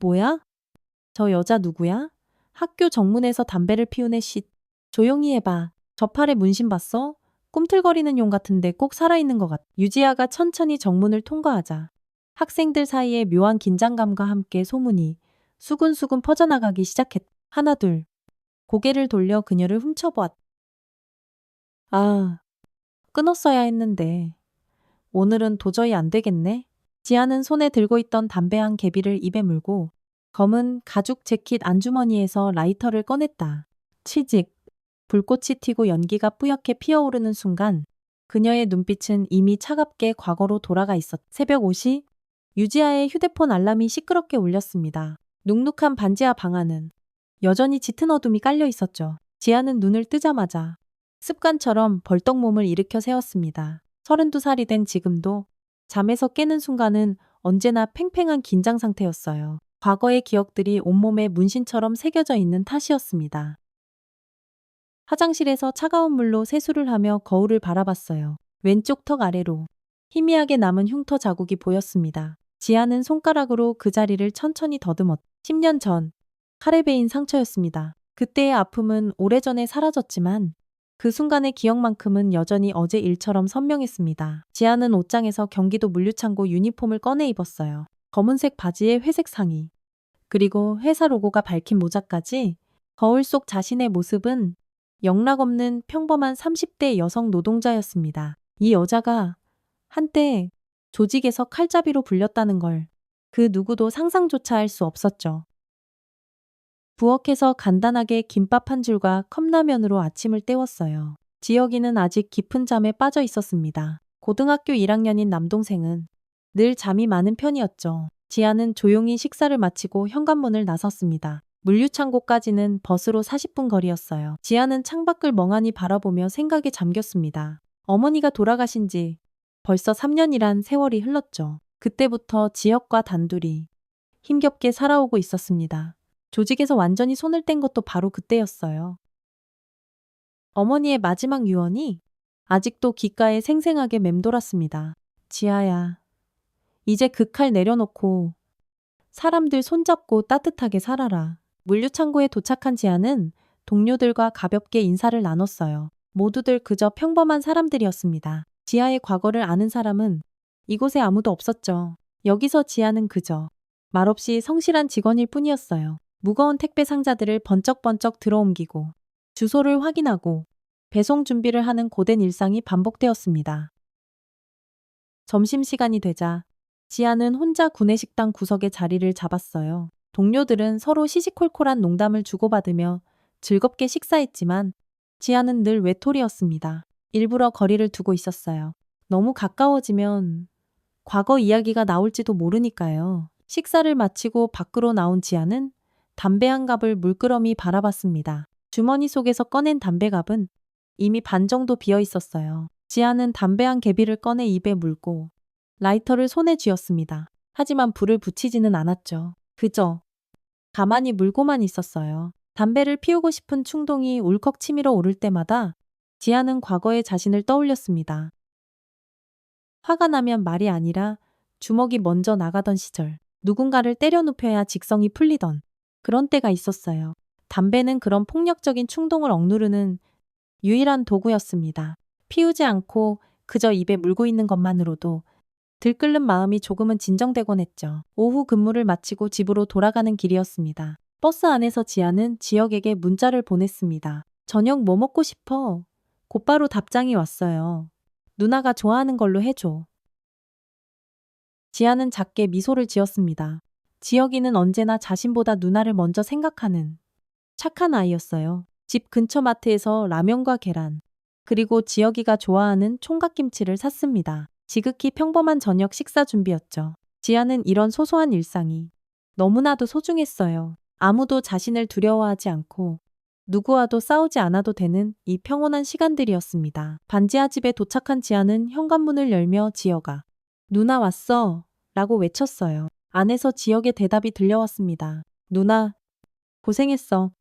뭐야? 저 여자 누구야? 학교 정문에서 담배를 피우네 쉿. 조용히 해봐. 저 팔에 문신 봤어? 꿈틀거리는 용 같은데 꼭 살아있는 것 같아. 유지아가 천천히 정문을 통과하자 학생들 사이에 묘한 긴장감과 함께 소문이 수근수근 퍼져나가기 시작했다. 하나 둘. 고개를 돌려 그녀를 훔쳐보았다. 아, 끊었어야 했는데. 오늘은 도저히 안 되겠네. 지아는 손에 들고 있던 담배 한 개비를 입에 물고 검은 가죽 재킷 안주머니에서 라이터를 꺼냈다. 치직. 불꽃이 튀고 연기가 뿌옇게 피어오르는 순간 그녀의 눈빛은 이미 차갑게 과거로 돌아가 있었다. 새벽 5시 유지아의 휴대폰 알람이 시끄럽게 울렸습니다. 눅눅한 반지하 방 안은 여전히 짙은 어둠이 깔려 있었죠. 지아는 눈을 뜨자마자 습관처럼 벌떡 몸을 일으켜 세웠습니다. 32살이 된 지금도 잠에서 깨는 순간은 언제나 팽팽한 긴장 상태였어요. 과거의 기억들이 온몸에 문신처럼 새겨져 있는 탓이었습니다. 화장실에서 차가운 물로 세수를 하며 거울을 바라봤어요. 왼쪽 턱 아래로 희미하게 남은 흉터 자국이 보였습니다. 지아는 손가락으로 그 자리를 천천히 더듬었다. 10년 전 칼에 베인 상처였습니다. 그때의 아픔은 오래전에 사라졌지만 그 순간의 기억만큼은 여전히 어제 일처럼 선명했습니다. 지아는 옷장에서 경기도 물류창고 유니폼을 꺼내 입었어요. 검은색 바지에 회색 상의, 그리고 회사 로고가 밝힌 모자까지. 거울 속 자신의 모습은 영락없는 평범한 30대 여성 노동자였습니다. 이 여자가 한때 조직에서 칼잡이로 불렸다는 걸 그 누구도 상상조차 할 수 없었죠. 부엌에서 간단하게 김밥 한 줄과 컵라면으로 아침을 때웠어요. 지혁이는 아직 깊은 잠에 빠져 있었습니다. 고등학교 1학년인 남동생은 늘 잠이 많은 편이었죠. 지아는 조용히 식사를 마치고 현관문을 나섰습니다. 물류창고까지는 버스로 40분 거리였어요. 지아는 창밖을 멍하니 바라보며 생각에 잠겼습니다. 어머니가 돌아가신 지 벌써 3년이란 세월이 흘렀죠. 그때부터 지혁과 단둘이 힘겹게 살아오고 있었습니다. 조직에서 완전히 손을 뗀 것도 바로 그때였어요. 어머니의 마지막 유언이 아직도 귓가에 생생하게 맴돌았습니다. 지아야, 이제 그 칼 내려놓고 사람들 손잡고 따뜻하게 살아라. 물류창고에 도착한 지아는 동료들과 가볍게 인사를 나눴어요. 모두들 그저 평범한 사람들이었습니다. 지아의 과거를 아는 사람은 이곳에 아무도 없었죠. 여기서 지아는 그저 말없이 성실한 직원일 뿐이었어요. 무거운 택배 상자들을 번쩍번쩍 들어옮기고 주소를 확인하고 배송 준비를 하는 고된 일상이 반복되었습니다. 점심시간이 되자 지아는 혼자 구내식당 구석에 자리를 잡았어요. 동료들은 서로 시시콜콜한 농담을 주고받으며 즐겁게 식사했지만 지아는 늘 외톨이였습니다. 일부러 거리를 두고 있었어요. 너무 가까워지면 과거 이야기가 나올지도 모르니까요. 식사를 마치고 밖으로 나온 지아는 담배 한 갑을 물끄러미 바라봤습니다. 주머니 속에서 꺼낸 담배갑은 이미 반 정도 비어 있었어요. 지아는 담배 한 개비를 꺼내 입에 물고 라이터를 손에 쥐었습니다. 하지만 불을 붙이지는 않았죠. 그저 가만히 물고만 있었어요. 담배를 피우고 싶은 충동이 울컥 치밀어 오를 때마다 지아는 과거의 자신을 떠올렸습니다. 화가 나면 말이 아니라 주먹이 먼저 나가던 시절, 누군가를 때려 눕혀야 직성이 풀리던 그런 때가 있었어요. 담배는 그런 폭력적인 충동을 억누르는 유일한 도구였습니다. 피우지 않고 그저 입에 물고 있는 것만으로도 들끓는 마음이 조금은 진정되곤 했죠. 오후 근무를 마치고 집으로 돌아가는 길이었습니다. 버스 안에서 지아는 지혁에게 문자를 보냈습니다. 저녁 뭐 먹고 싶어? 곧바로 답장이 왔어요. 누나가 좋아하는 걸로 해줘. 지아는 작게 미소를 지었습니다. 지혁이는 언제나 자신보다 누나를 먼저 생각하는 착한 아이였어요. 집 근처 마트에서 라면과 계란, 그리고 지혁이가 좋아하는 총각김치를 샀습니다. 지극히 평범한 저녁 식사 준비였죠. 지아는 이런 소소한 일상이 너무나도 소중했어요. 아무도 자신을 두려워하지 않고 누구와도 싸우지 않아도 되는 이 평온한 시간들이었습니다. 반지하 집에 도착한 지아는 현관문을 열며 지혁아, 누나 왔어 라고 외쳤어요. 안에서 지혁의 대답이 들려왔습니다. 누나, 고생했어.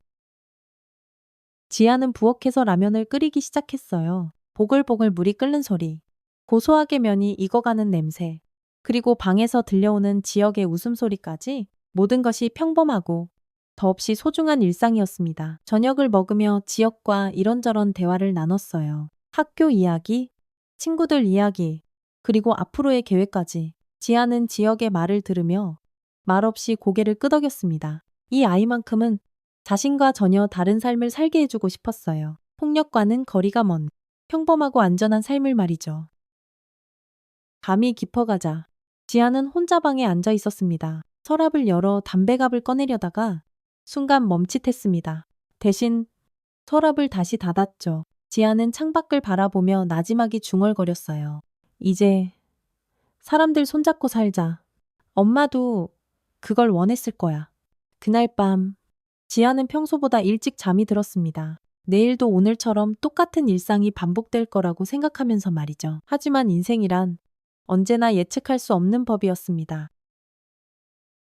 지아는 부엌에서 라면을 끓이기 시작했어요. 보글보글 물이 끓는 소리, 고소하게 면이 익어가는 냄새, 그리고 방에서 들려오는 지혁의 웃음소리까지 모든 것이 평범하고 더없이 소중한 일상이었습니다. 저녁을 먹으며 지역과 이런저런 대화를 나눴어요. 학교 이야기, 친구들 이야기, 그리고 앞으로의 계획까지. 지아는 지역의 말을 들으며 말없이 고개를 끄덕였습니다. 이 아이만큼은 자신과 전혀 다른 삶을 살게 해주고 싶었어요. 폭력과는 거리가 먼 평범하고 안전한 삶을 말이죠. 밤이 깊어가자 지아는 혼자 방에 앉아 있었습니다. 서랍을 열어 담배갑을 꺼내려다가 순간 멈칫했습니다. 대신 서랍을 다시 닫았죠. 지아는 창밖을 바라보며 나지막이 중얼거렸어요. 이제 사람들 손잡고 살자. 엄마도 그걸 원했을 거야. 그날 밤 지아는 평소보다 일찍 잠이 들었습니다. 내일도 오늘처럼 똑같은 일상이 반복될 거라고 생각하면서 말이죠. 하지만 인생이란 언제나 예측할 수 없는 법이었습니다.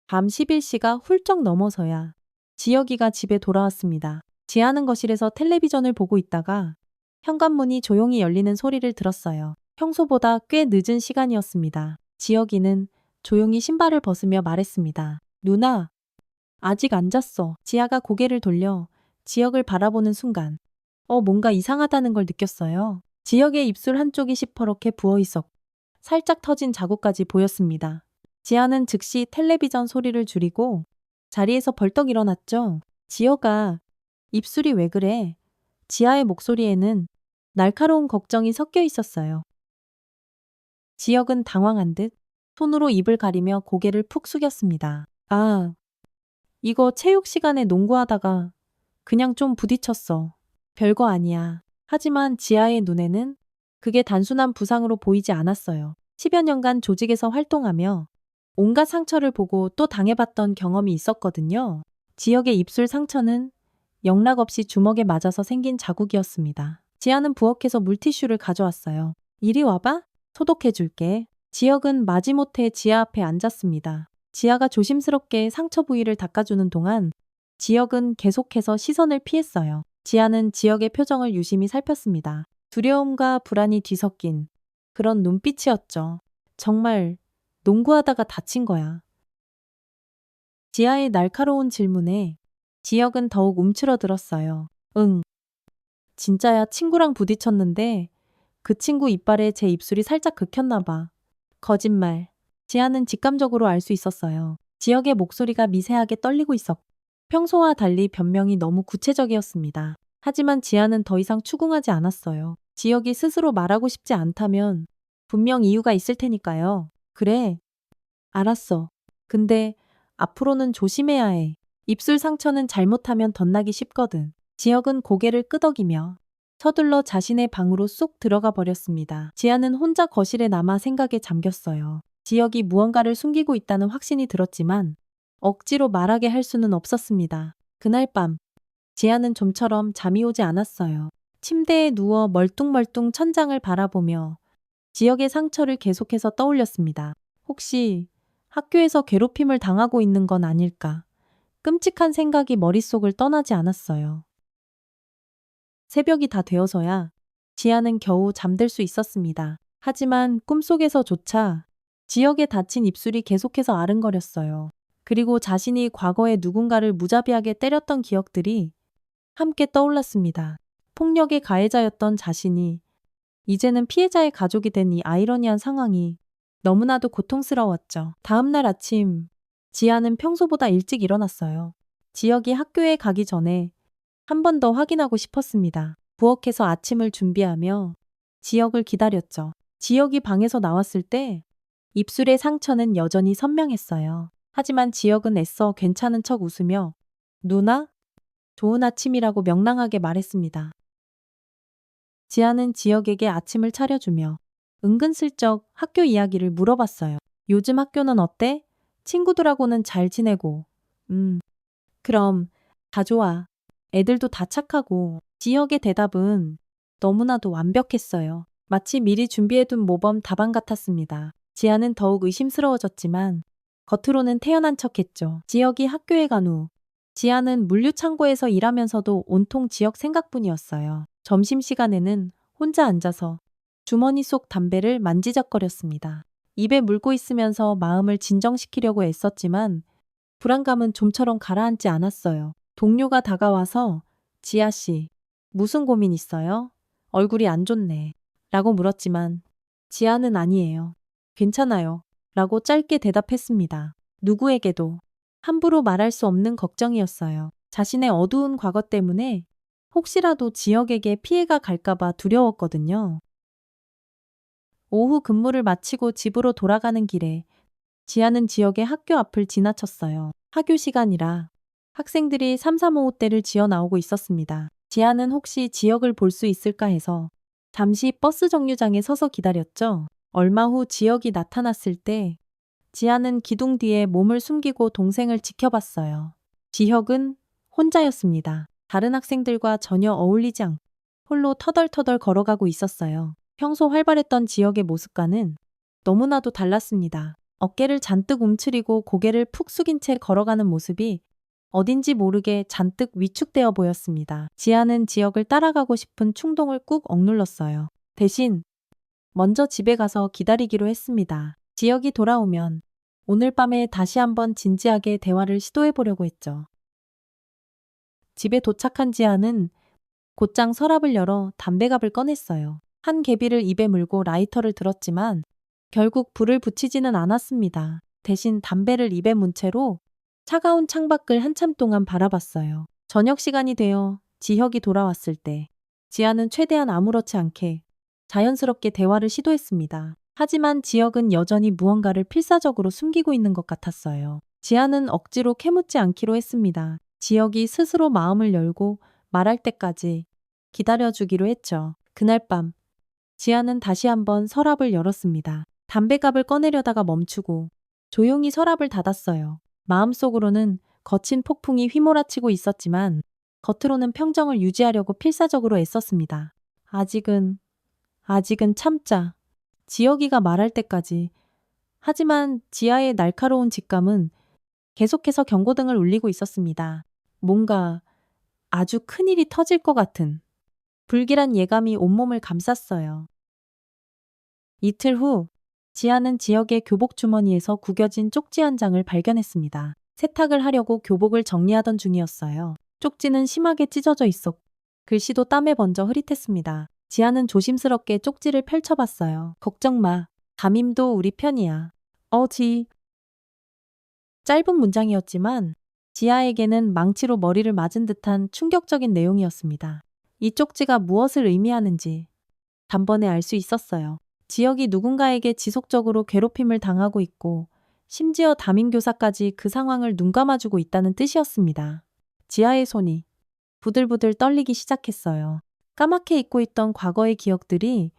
밤 11시가 훌쩍 넘어서야 지혁이가 집에 돌아왔습니다. 지아는 거실에서 텔레비전을 보고 있다가 현관문이 조용히 열리는 소리를 들었어요. 평소보다 꽤 늦은 시간이었습니다. 지혁이는 조용히 신발을 벗으며 말했습니다. 누나, 아직 안 잤어. 지아가 고개를 돌려 지혁을 바라보는 순간 뭔가 이상하다는 걸 느꼈어요. 지혁의 입술 한쪽이 시퍼렇게 부어 있었고 살짝 터진 자국까지 보였습니다. 지아는 즉시 텔레비전 소리를 줄이고 자리에서 벌떡 일어났죠. 지혁아, 입술이 왜 그래? 지아의 목소리에는 날카로운 걱정이 섞여 있었어요. 지혁은 당황한 듯 손으로 입을 가리며 고개를 푹 숙였습니다. 아, 이거 체육 시간에 농구하다가 그냥 좀 부딪혔어. 별거 아니야. 하지만 지아의 눈에는 그게 단순한 부상으로 보이지 않았어요. 10여 년간 조직에서 활동하며 온갖 상처를 보고 또 당해봤던 경험이 있었거든요. 지역의 입술 상처는 영락없이 주먹에 맞아서 생긴 자국이었습니다. 지아는 부엌에서 물티슈를 가져왔어요. 이리 와봐. 소독해줄게. 지역은 마지못해 지아 앞에 앉았습니다. 지아가 조심스럽게 상처 부위를 닦아주는 동안 지역은 계속해서 시선을 피했어요. 지아는 지역의 표정을 유심히 살폈습니다. 두려움과 불안이 뒤섞인 그런 눈빛이었죠. 정말 농구하다가 다친 거야. 지아의 날카로운 질문에 지역은 더욱 움츠러들었어요. 응. 진짜야. 친구랑 부딪혔는데 그 친구 이빨에 제 입술이 살짝 긁혔나 봐. 거짓말. 지아는 직감적으로 알 수 있었어요. 지역의 목소리가 미세하게 떨리고 있었고 평소와 달리 변명이 너무 구체적이었습니다. 하지만 지아는 더 이상 추궁하지 않았어요. 지역이 스스로 말하고 싶지 않다면 분명 이유가 있을 테니까요. 그래. 알았어. 근데 앞으로는 조심해야 해. 입술 상처는 잘못하면 덧나기 쉽거든. 지역은 고개를 끄덕이며 서둘러 자신의 방으로 쏙 들어가 버렸습니다. 지아는 혼자 거실에 남아 생각에 잠겼어요. 지역이 무언가를 숨기고 있다는 확신이 들었지만 억지로 말하게 할 수는 없었습니다. 그날 밤 지아는 좀처럼 잠이 오지 않았어요. 침대에 누워 멀뚱멀뚱 천장을 바라보며 지역의 상처를 계속해서 떠올렸습니다. 혹시 학교에서 괴롭힘을 당하고 있는 건 아닐까? 끔찍한 생각이 머릿속을 떠나지 않았어요. 새벽이 다 되어서야 지아는 겨우 잠들 수 있었습니다. 하지만 꿈속에서조차 지역의 다친 입술이 계속해서 아른거렸어요. 그리고 자신이 과거에 누군가를 무자비하게 때렸던 기억들이 함께 떠올랐습니다. 폭력의 가해자였던 자신이 이제는 피해자의 가족이 된 이 아이러니한 상황이 너무나도 고통스러웠죠. 다음 날 아침 지아는 평소보다 일찍 일어났어요. 지역이 학교에 가기 전에 한 번 더 확인하고 싶었습니다. 부엌에서 아침을 준비하며 지역을 기다렸죠. 지역이 방에서 나왔을 때 입술의 상처는 여전히 선명했어요. 하지만 지역은 애써 괜찮은 척 웃으며 누나? 좋은 아침이라고 명랑하게 말했습니다. 지아는 지역에게 아침을 차려주며 은근슬쩍 학교 이야기를 물어봤어요. 요즘 학교는 어때? 친구들하고는 잘 지내고. 그럼 다 좋아. 애들도 다 착하고. 지역의 대답은 너무나도 완벽했어요. 마치 미리 준비해둔 모범 답안 같았습니다. 지아는 더욱 의심스러워졌지만 겉으로는 태연한 척했죠. 지역이 학교에 간 후 지아는 물류창고에서 일하면서도 온통 지역 생각뿐이었어요. 점심시간에는 혼자 앉아서 주머니 속 담배를 만지작거렸습니다. 입에 물고 있으면서 마음을 진정시키려고 애썼지만 불안감은 좀처럼 가라앉지 않았어요. 동료가 다가와서 지아 씨, 무슨 고민 있어요? 얼굴이 안 좋네. 라고 물었지만 지아는 아니에요. 괜찮아요. 라고 짧게 대답했습니다. 누구에게도 함부로 말할 수 없는 걱정이었어요. 자신의 어두운 과거 때문에 혹시라도 지역에게 피해가 갈까봐 두려웠거든요. 오후 근무를 마치고 집으로 돌아가는 길에 지아는 지역의 학교 앞을 지나쳤어요. 학교 시간이라 학생들이 3-3-5호대를 지어 나오고 있었습니다. 지아는 혹시 지역을 볼 수 있을까 해서 잠시 버스 정류장에 서서 기다렸죠. 얼마 후 지역이 나타났을 때 지아는 기둥 뒤에 몸을 숨기고 동생을 지켜봤어요. 지혁은 혼자였습니다. 다른 학생들과 전혀 어울리지 않고 홀로 터덜터덜 걸어가고 있었어요. 평소 활발했던 지역의 모습과는 너무나도 달랐습니다. 어깨를 잔뜩 움츠리고 고개를 푹 숙인 채 걸어가는 모습이 어딘지 모르게 잔뜩 위축되어 보였습니다. 지아는 지역을 따라가고 싶은 충동을 꾹 억눌렀어요. 대신 먼저 집에 가서 기다리기로 했습니다. 지역이 돌아오면 오늘 밤에 다시 한번 진지하게 대화를 시도해 보려고 했죠. 집에 도착한 지아는 곧장 서랍을 열어 담배갑을 꺼냈어요. 한 개비를 입에 물고 라이터를 들었지만 결국 불을 붙이지는 않았습니다. 대신 담배를 입에 문 채로 차가운 창밖을 한참 동안 바라봤어요. 저녁 시간이 되어 지혁이 돌아왔을 때 지아는 최대한 아무렇지 않게 자연스럽게 대화를 시도했습니다. 하지만 지혁은 여전히 무언가를 필사적으로 숨기고 있는 것 같았어요. 지아는 억지로 캐묻지 않기로 했습니다. 지혁이 스스로 마음을 열고 말할 때까지 기다려주기로 했죠. 그날 밤 지아는 다시 한번 서랍을 열었습니다. 담배갑을 꺼내려다가 멈추고 조용히 서랍을 닫았어요. 마음속으로는 거친 폭풍이 휘몰아치고 있었지만 겉으로는 평정을 유지하려고 필사적으로 애썼습니다. 아직은 참자. 지혁이가 말할 때까지. 하지만 지아의 날카로운 직감은 계속해서 경고등을 울리고 있었습니다. 뭔가 아주 큰일이 터질 것 같은 불길한 예감이 온몸을 감쌌어요. 이틀 후 지아는 지역의 교복 주머니에서 구겨진 쪽지 한 장을 발견했습니다. 세탁을 하려고 교복을 정리하던 중이었어요. 쪽지는 심하게 찢어져 있었고 글씨도 땀에 번져 흐릿했습니다. 지아는 조심스럽게 쪽지를 펼쳐봤어요. 걱정 마. 담임도 우리 편이야. 짧은 문장이었지만 지아에게는 망치로 머리를 맞은 듯한 충격적인 내용이었습니다. 이 쪽지가 무엇을 의미하는지 단번에 알 수 있었어요. 지역이 누군가에게 지속적으로 괴롭힘을 당하고 있고 심지어 담임교사까지 그 상황을 눈감아주고 있다는 뜻이었습니다. 지아의 손이 부들부들 떨리기 시작했어요. 까맣게 잊고 있던 과거의 기억들이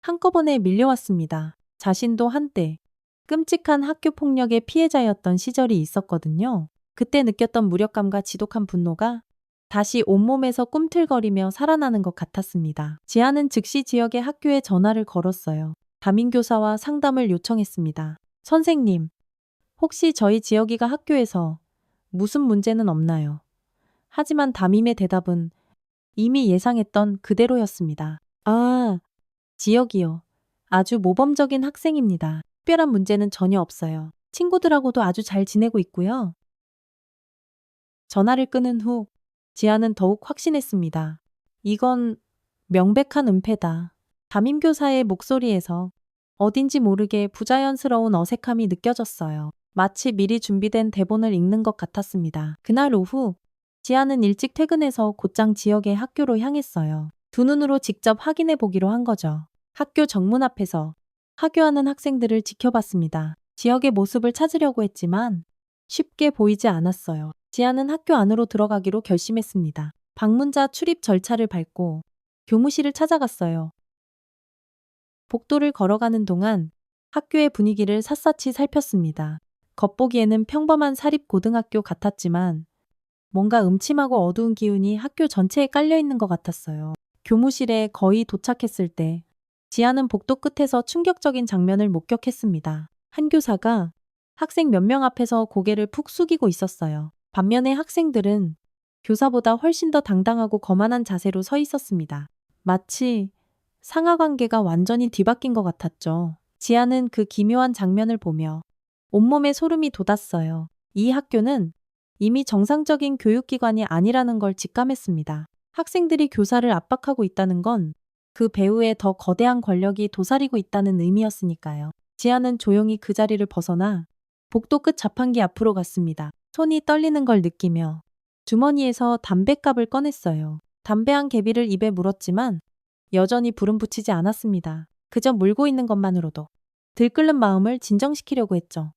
한꺼번에 밀려왔습니다. 자신도 한때 끔찍한 학교 폭력의 피해자였던 시절이 있었거든요. 그때 느꼈던 무력감과 지독한 분노가 다시 온몸에서 꿈틀거리며 살아나는 것 같았습니다. 지아는 즉시 지역의 학교에 전화를 걸었어요. 담임교사와 상담을 요청했습니다. 선생님, 혹시 저희 지역이가 학교에서 무슨 문제는 없나요? 하지만 담임의 대답은 이미 예상했던 그대로였습니다. 아, 지역이요. 아주 모범적인 학생입니다. 특별한 문제는 전혀 없어요. 친구들하고도 아주 잘 지내고 있고요. 전화를 끊은 후 지아는 더욱 확신했습니다. 이건 명백한 은폐다. 담임교사의 목소리에서 어딘지 모르게 부자연스러운 어색함이 느껴졌어요. 마치 미리 준비된 대본을 읽는 것 같았습니다. 그날 오후 지아는 일찍 퇴근해서 곧장 지역의 학교로 향했어요. 두 눈으로 직접 확인해 보기로 한 거죠. 학교 정문 앞에서 하교하는 학생들을 지켜봤습니다. 지역의 모습을 찾으려고 했지만 쉽게 보이지 않았어요. 지아는 학교 안으로 들어가기로 결심했습니다. 방문자 출입 절차를 밟고 교무실을 찾아갔어요. 복도를 걸어가는 동안 학교의 분위기를 샅샅이 살폈습니다. 겉보기에는 평범한 사립고등학교 같았지만 뭔가 음침하고 어두운 기운이 학교 전체에 깔려 있는 것 같았어요. 교무실에 거의 도착했을 때 지아는 복도 끝에서 충격적인 장면을 목격했습니다. 한 교사가 학생 몇 명 앞에서 고개를 푹 숙이고 있었어요. 반면에 학생들은 교사보다 훨씬 더 당당하고 거만한 자세로 서 있었습니다. 마치 상하 관계가 완전히 뒤바뀐 것 같았죠. 지아는 그 기묘한 장면을 보며 온몸에 소름이 돋았어요. 이 학교는 이미 정상적인 교육기관이 아니라는 걸 직감했습니다. 학생들이 교사를 압박하고 있다는 건 그 배후에 더 거대한 권력이 도사리고 있다는 의미였으니까요. 지아는 조용히 그 자리를 벗어나 복도 끝 자판기 앞으로 갔습니다. 손이 떨리는 걸 느끼며 주머니에서 담뱃갑을 꺼냈어요. 담배 한 개비를 입에 물었지만 여전히 불은 붙이지 않았습니다. 그저 물고 있는 것만으로도 들끓는 마음을 진정시키려고 했죠.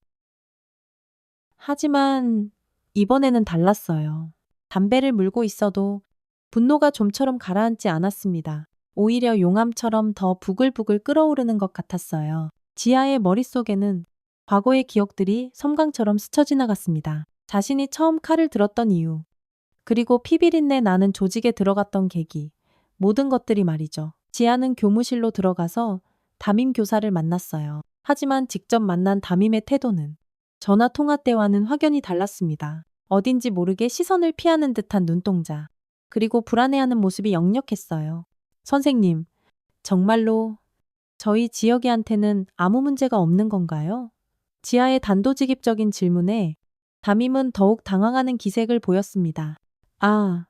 하지만 이번에는 달랐어요. 담배를 물고 있어도 분노가 좀처럼 가라앉지 않았습니다. 오히려 용암처럼 더 부글부글 끓어오르는 것 같았어요. 지아의 머릿속에는 과거의 기억들이 섬광처럼 스쳐 지나갔습니다. 자신이 처음 칼을 들었던 이유, 그리고 피비린내 나는 조직에 들어갔던 계기, 모든 것들이 말이죠. 지아는 교무실로 들어가서 담임 교사를 만났어요. 하지만 직접 만난 담임의 태도는 전화 통화 때와는 확연히 달랐습니다. 어딘지 모르게 시선을 피하는 듯한 눈동자, 그리고 불안해하는 모습이 역력했어요. 선생님, 정말로 저희 지혁이한테는 아무 문제가 없는 건가요? 지아의 단도직입적인 질문에 담임은 더욱 당황하는 기색을 보였습니다. 아,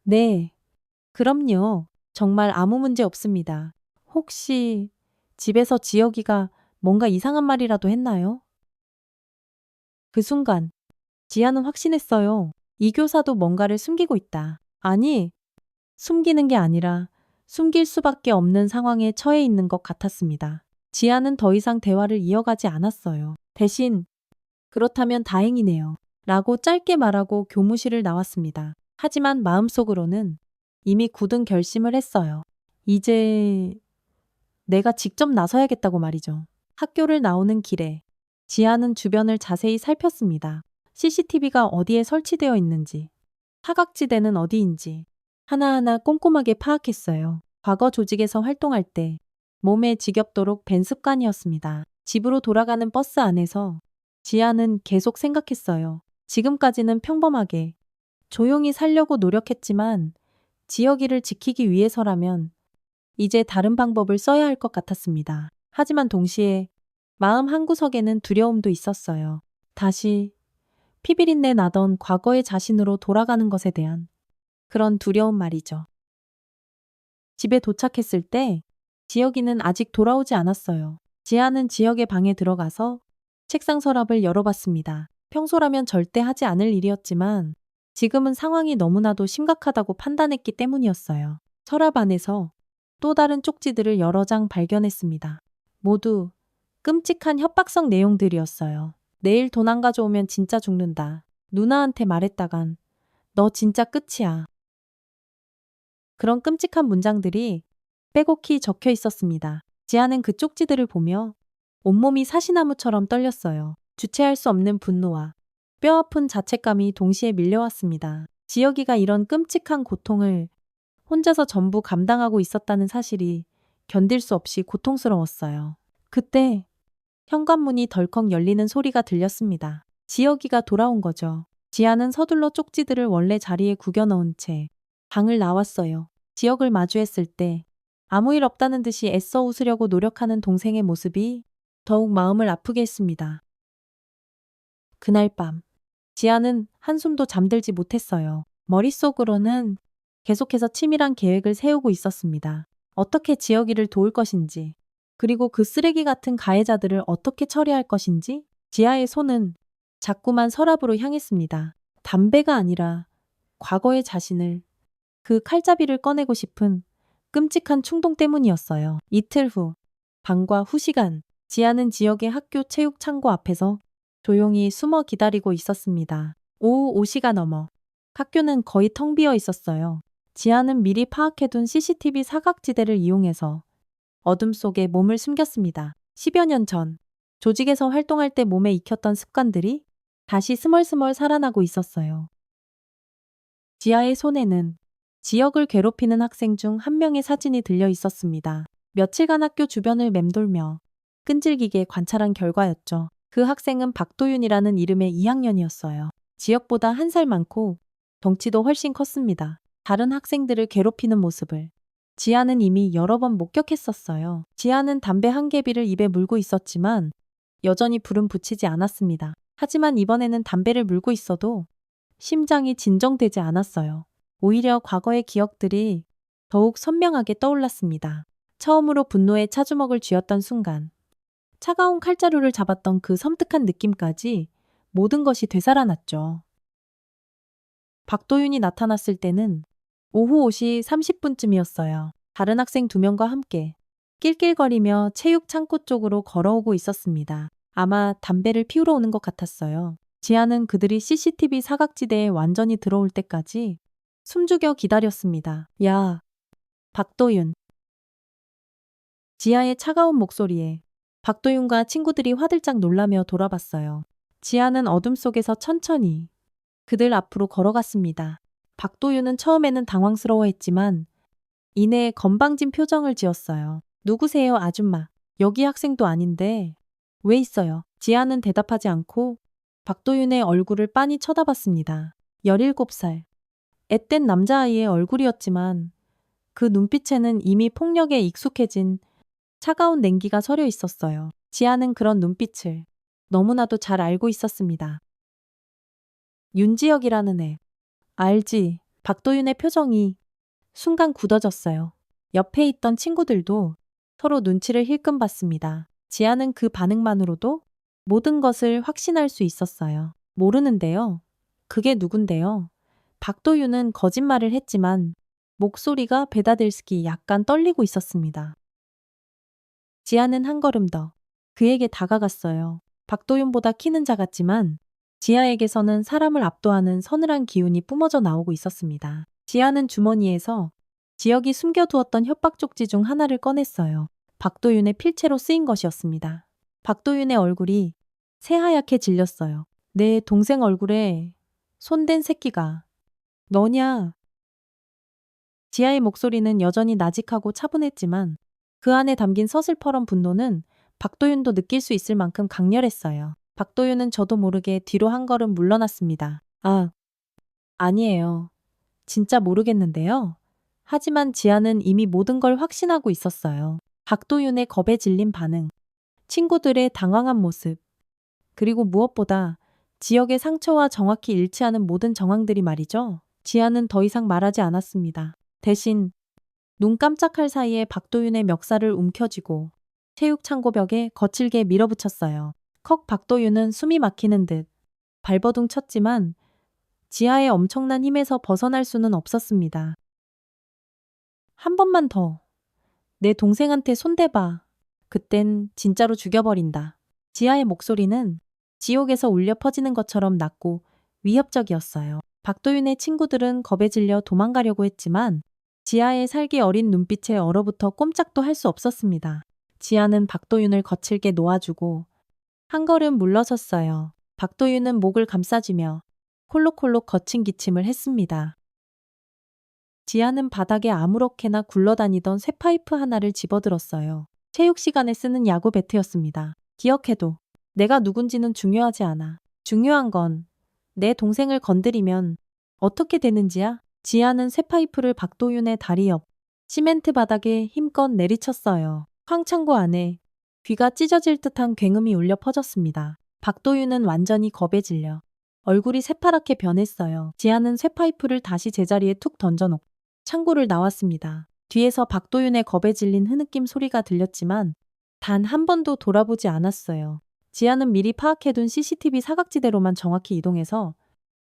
네. 그럼요. 정말 아무 문제 없습니다. 혹시 집에서 지혁이가 뭔가 이상한 말이라도 했나요? 그 순간 지아는 확신했어요. 이 교사도 뭔가를 숨기고 있다. 아니, 숨기는 게 아니라 숨길 수밖에 없는 상황에 처해 있는 것 같았습니다. 지아는 더 이상 대화를 이어가지 않았어요. 대신 그렇다면 다행이네요. 라고 짧게 말하고 교무실을 나왔습니다. 하지만 마음속으로는 이미 굳은 결심을 했어요. 이제 내가 직접 나서야겠다고 말이죠. 학교를 나오는 길에 지아는 주변을 자세히 살폈습니다. CCTV가 어디에 설치되어 있는지, 사각지대는 어디인지 하나하나 꼼꼼하게 파악했어요. 과거 조직에서 활동할 때 몸에 지겹도록 밴 습관이었습니다. 집으로 돌아가는 버스 안에서 지아는 계속 생각했어요. 지금까지는 평범하게 조용히 살려고 노력했지만 지혁이를 지키기 위해서라면 이제 다른 방법을 써야 할 것 같았습니다. 하지만 동시에 마음 한구석에는 두려움도 있었어요. 다시 피비린내 나던 과거의 자신으로 돌아가는 것에 대한 그런 두려움 말이죠. 집에 도착했을 때 지혁이는 아직 돌아오지 않았어요. 지아는 지혁의 방에 들어가서 책상 서랍을 열어봤습니다. 평소라면 절대 하지 않을 일이었지만 지금은 상황이 너무나도 심각하다고 판단했기 때문이었어요. 서랍 안에서 또 다른 쪽지들을 여러 장 발견했습니다. 모두 끔찍한 협박성 내용들이었어요. 내일 돈 안 가져오면 진짜 죽는다. 누나한테 말했다간 너 진짜 끝이야. 그런 끔찍한 문장들이 빼곡히 적혀 있었습니다. 지아는 그 쪽지들을 보며 온몸이 사시나무처럼 떨렸어요. 주체할 수 없는 분노와 뼈아픈 자책감이 동시에 밀려왔습니다. 지혁이가 이런 끔찍한 고통을 혼자서 전부 감당하고 있었다는 사실이 견딜 수 없이 고통스러웠어요. 그때 현관문이 덜컥 열리는 소리가 들렸습니다. 지혁이가 돌아온 거죠. 지아는 서둘러 쪽지들을 원래 자리에 구겨 넣은 채 방을 나왔어요. 지혁을 마주했을 때 아무 일 없다는 듯이 애써 웃으려고 노력하는 동생의 모습이 더욱 마음을 아프게 했습니다. 그날 밤 지아는 한숨도 잠들지 못했어요. 머릿속으로는 계속해서 치밀한 계획을 세우고 있었습니다. 어떻게 지혁이를 도울 것인지, 그리고 그 쓰레기 같은 가해자들을 어떻게 처리할 것인지. 지아의 손은 자꾸만 서랍으로 향했습니다. 담배가 아니라 과거의 자신을, 그 칼잡이를 꺼내고 싶은 끔찍한 충동 때문이었어요. 이틀 후, 방과 후 시간, 지아는 지역의 학교 체육 창고 앞에서 조용히 숨어 기다리고 있었습니다. 오후 5시가 넘어 학교는 거의 텅 비어 있었어요. 지아는 미리 파악해둔 CCTV 사각지대를 이용해서 어둠 속에 몸을 숨겼습니다. 10여 년 전, 조직에서 활동할 때 몸에 익혔던 습관들이 다시 스멀스멀 살아나고 있었어요. 지아의 손에는 지역을 괴롭히는 학생 중 한 명의 사진이 들려 있었습니다. 며칠간 학교 주변을 맴돌며 끈질기게 관찰한 결과였죠. 그 학생은 박도윤이라는 이름의 2학년이었어요. 지역보다 한 살 많고 덩치도 훨씬 컸습니다. 다른 학생들을 괴롭히는 모습을 지아는 이미 여러 번 목격했었어요. 지아는 담배 한 개비를 입에 물고 있었지만 여전히 불은 붙이지 않았습니다. 하지만 이번에는 담배를 물고 있어도 심장이 진정되지 않았어요. 오히려 과거의 기억들이 더욱 선명하게 떠올랐습니다. 처음으로 분노에 차주먹을 쥐었던 순간, 차가운 칼자루를 잡았던 그 섬뜩한 느낌까지 모든 것이 되살아났죠. 박도윤이 나타났을 때는 오후 5시 30분쯤이었어요. 다른 학생 2명과 함께 낄낄거리며 체육 창고 쪽으로 걸어오고 있었습니다. 아마 담배를 피우러 오는 것 같았어요. 지아는 그들이 CCTV 사각지대에 완전히 들어올 때까지 숨죽여 기다렸습니다. 야, 박도윤. 지아의 차가운 목소리에 박도윤과 친구들이 화들짝 놀라며 돌아봤어요. 지아는 어둠 속에서 천천히 그들 앞으로 걸어갔습니다. 박도윤은 처음에는 당황스러워했지만 이내 건방진 표정을 지었어요. 누구세요, 아줌마? 여기 학생도 아닌데 왜 있어요? 지아는 대답하지 않고 박도윤의 얼굴을 빤히 쳐다봤습니다. 17살. 앳된 남자아이의 얼굴이었지만 그 눈빛에는 이미 폭력에 익숙해진 차가운 냉기가 서려 있었어요. 지아는 그런 눈빛을 너무나도 잘 알고 있었습니다. 윤지혁이라는 애. 알지. 박도윤의 표정이 순간 굳어졌어요. 옆에 있던 친구들도 서로 눈치를 힐끔 봤습니다. 지아는 그 반응만으로도 모든 것을 확신할 수 있었어요. 모르는데요. 그게 누군데요? 박도윤은 거짓말을 했지만 목소리가 베다들스키 약간 떨리고 있었습니다. 지아는 한 걸음 더 그에게 다가갔어요. 박도윤보다 키는 작았지만 지아에게서는 사람을 압도하는 서늘한 기운이 뿜어져 나오고 있었습니다. 지아는 주머니에서 지혁이 숨겨두었던 협박 쪽지 중 하나를 꺼냈어요. 박도윤의 필체로 쓰인 것이었습니다. 박도윤의 얼굴이 새하얗게 질렸어요. 내 동생 얼굴에 손댄 새끼가 너냐? 지아의 목소리는 여전히 나직하고 차분했지만 그 안에 담긴 서슬퍼런 분노는 박도윤도 느낄 수 있을 만큼 강렬했어요. 박도윤은 저도 모르게 뒤로 한 걸음 물러났습니다. 아, 아니에요. 진짜 모르겠는데요. 하지만 지아는 이미 모든 걸 확신하고 있었어요. 박도윤의 겁에 질린 반응, 친구들의 당황한 모습, 그리고 무엇보다 지역의 상처와 정확히 일치하는 모든 정황들이 말이죠. 지아는 더 이상 말하지 않았습니다. 대신 눈 깜짝할 사이에 박도윤의 멱살을 움켜쥐고 체육 창고벽에 거칠게 밀어붙였어요. 컥. 박도윤은 숨이 막히는 듯 발버둥 쳤지만 지아의 엄청난 힘에서 벗어날 수는 없었습니다. 한 번만 더. 내 동생한테 손대봐. 그땐 진짜로 죽여버린다. 지아의 목소리는 지옥에서 울려 퍼지는 것처럼 낮고 위협적이었어요. 박도윤의 친구들은 겁에 질려 도망가려고 했지만 지아의 살기 어린 눈빛에 얼어붙어 꼼짝도 할 수 없었습니다. 지아는 박도윤을 거칠게 놓아주고 한 걸음 물러섰어요. 박도윤은 목을 감싸주며 콜록콜록 거친 기침을 했습니다. 지아는 바닥에 아무렇게나 굴러다니던 쇠파이프 하나를 집어들었어요. 체육 시간에 쓰는 야구 배트였습니다. 기억해도 내가 누군지는 중요하지 않아. 중요한 건 내 동생을 건드리면 어떻게 되는지야. 지아는 쇠파이프를 박도윤의 다리 옆 시멘트 바닥에 힘껏 내리쳤어요. 황창고 안에 귀가 찢어질 듯한 굉음이 울려 퍼졌습니다. 박도윤은 완전히 겁에 질려 얼굴이 새파랗게 변했어요. 지아는 쇠파이프를 다시 제자리에 툭 던져놓고 창고를 나왔습니다. 뒤에서 박도윤의 겁에 질린 흐느낌 소리가 들렸지만 단 한 번도 돌아보지 않았어요. 지아는 미리 파악해둔 CCTV 사각지대로만 정확히 이동해서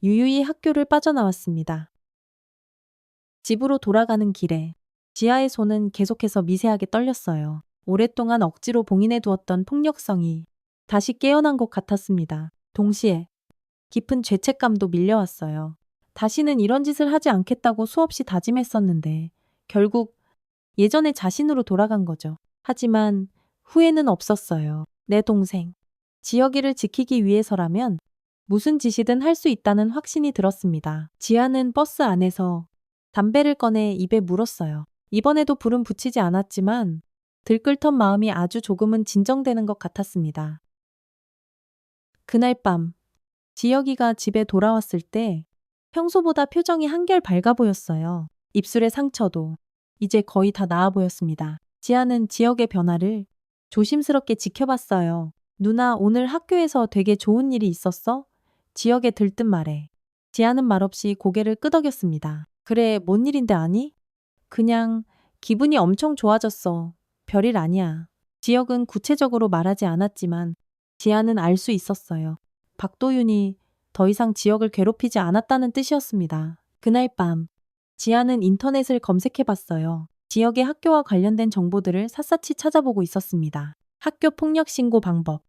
유유히 학교를 빠져나왔습니다. 집으로 돌아가는 길에 지아의 손은 계속해서 미세하게 떨렸어요. 오랫동안 억지로 봉인해 두었던 폭력성이 다시 깨어난 것 같았습니다. 동시에 깊은 죄책감도 밀려왔어요. 다시는 이런 짓을 하지 않겠다고 수없이 다짐했었는데 결국 예전의 자신으로 돌아간 거죠. 하지만 후회는 없었어요. 내 동생 지혁이를 지키기 위해서라면 무슨 짓이든 할 수 있다는 확신이 들었습니다. 지아는 버스 안에서 담배를 꺼내 입에 물었어요. 이번에도 불은 붙이지 않았지만 들끓던 마음이 아주 조금은 진정되는 것 같았습니다. 그날 밤 지혁이가 집에 돌아왔을 때 평소보다 표정이 한결 밝아 보였어요. 입술의 상처도 이제 거의 다 나아 보였습니다. 지아는 지혁의 변화를 조심스럽게 지켜봤어요. 누나, 오늘 학교에서 되게 좋은 일이 있었어? 지혁에 들뜬 말에 지아는 말없이 고개를 끄덕였습니다. 그래, 뭔 일인데 아니? 그냥 기분이 엄청 좋아졌어. 별일 아니야. 지혁은 구체적으로 말하지 않았지만 지아는 알 수 있었어요. 박도윤이 더 이상 지혁을 괴롭히지 않았다는 뜻이었습니다. 그날 밤 지아는 인터넷을 검색해 봤어요. 지역의 학교와 관련된 정보들을 샅샅이 찾아보고 있었습니다. 학교 폭력 신고 방법,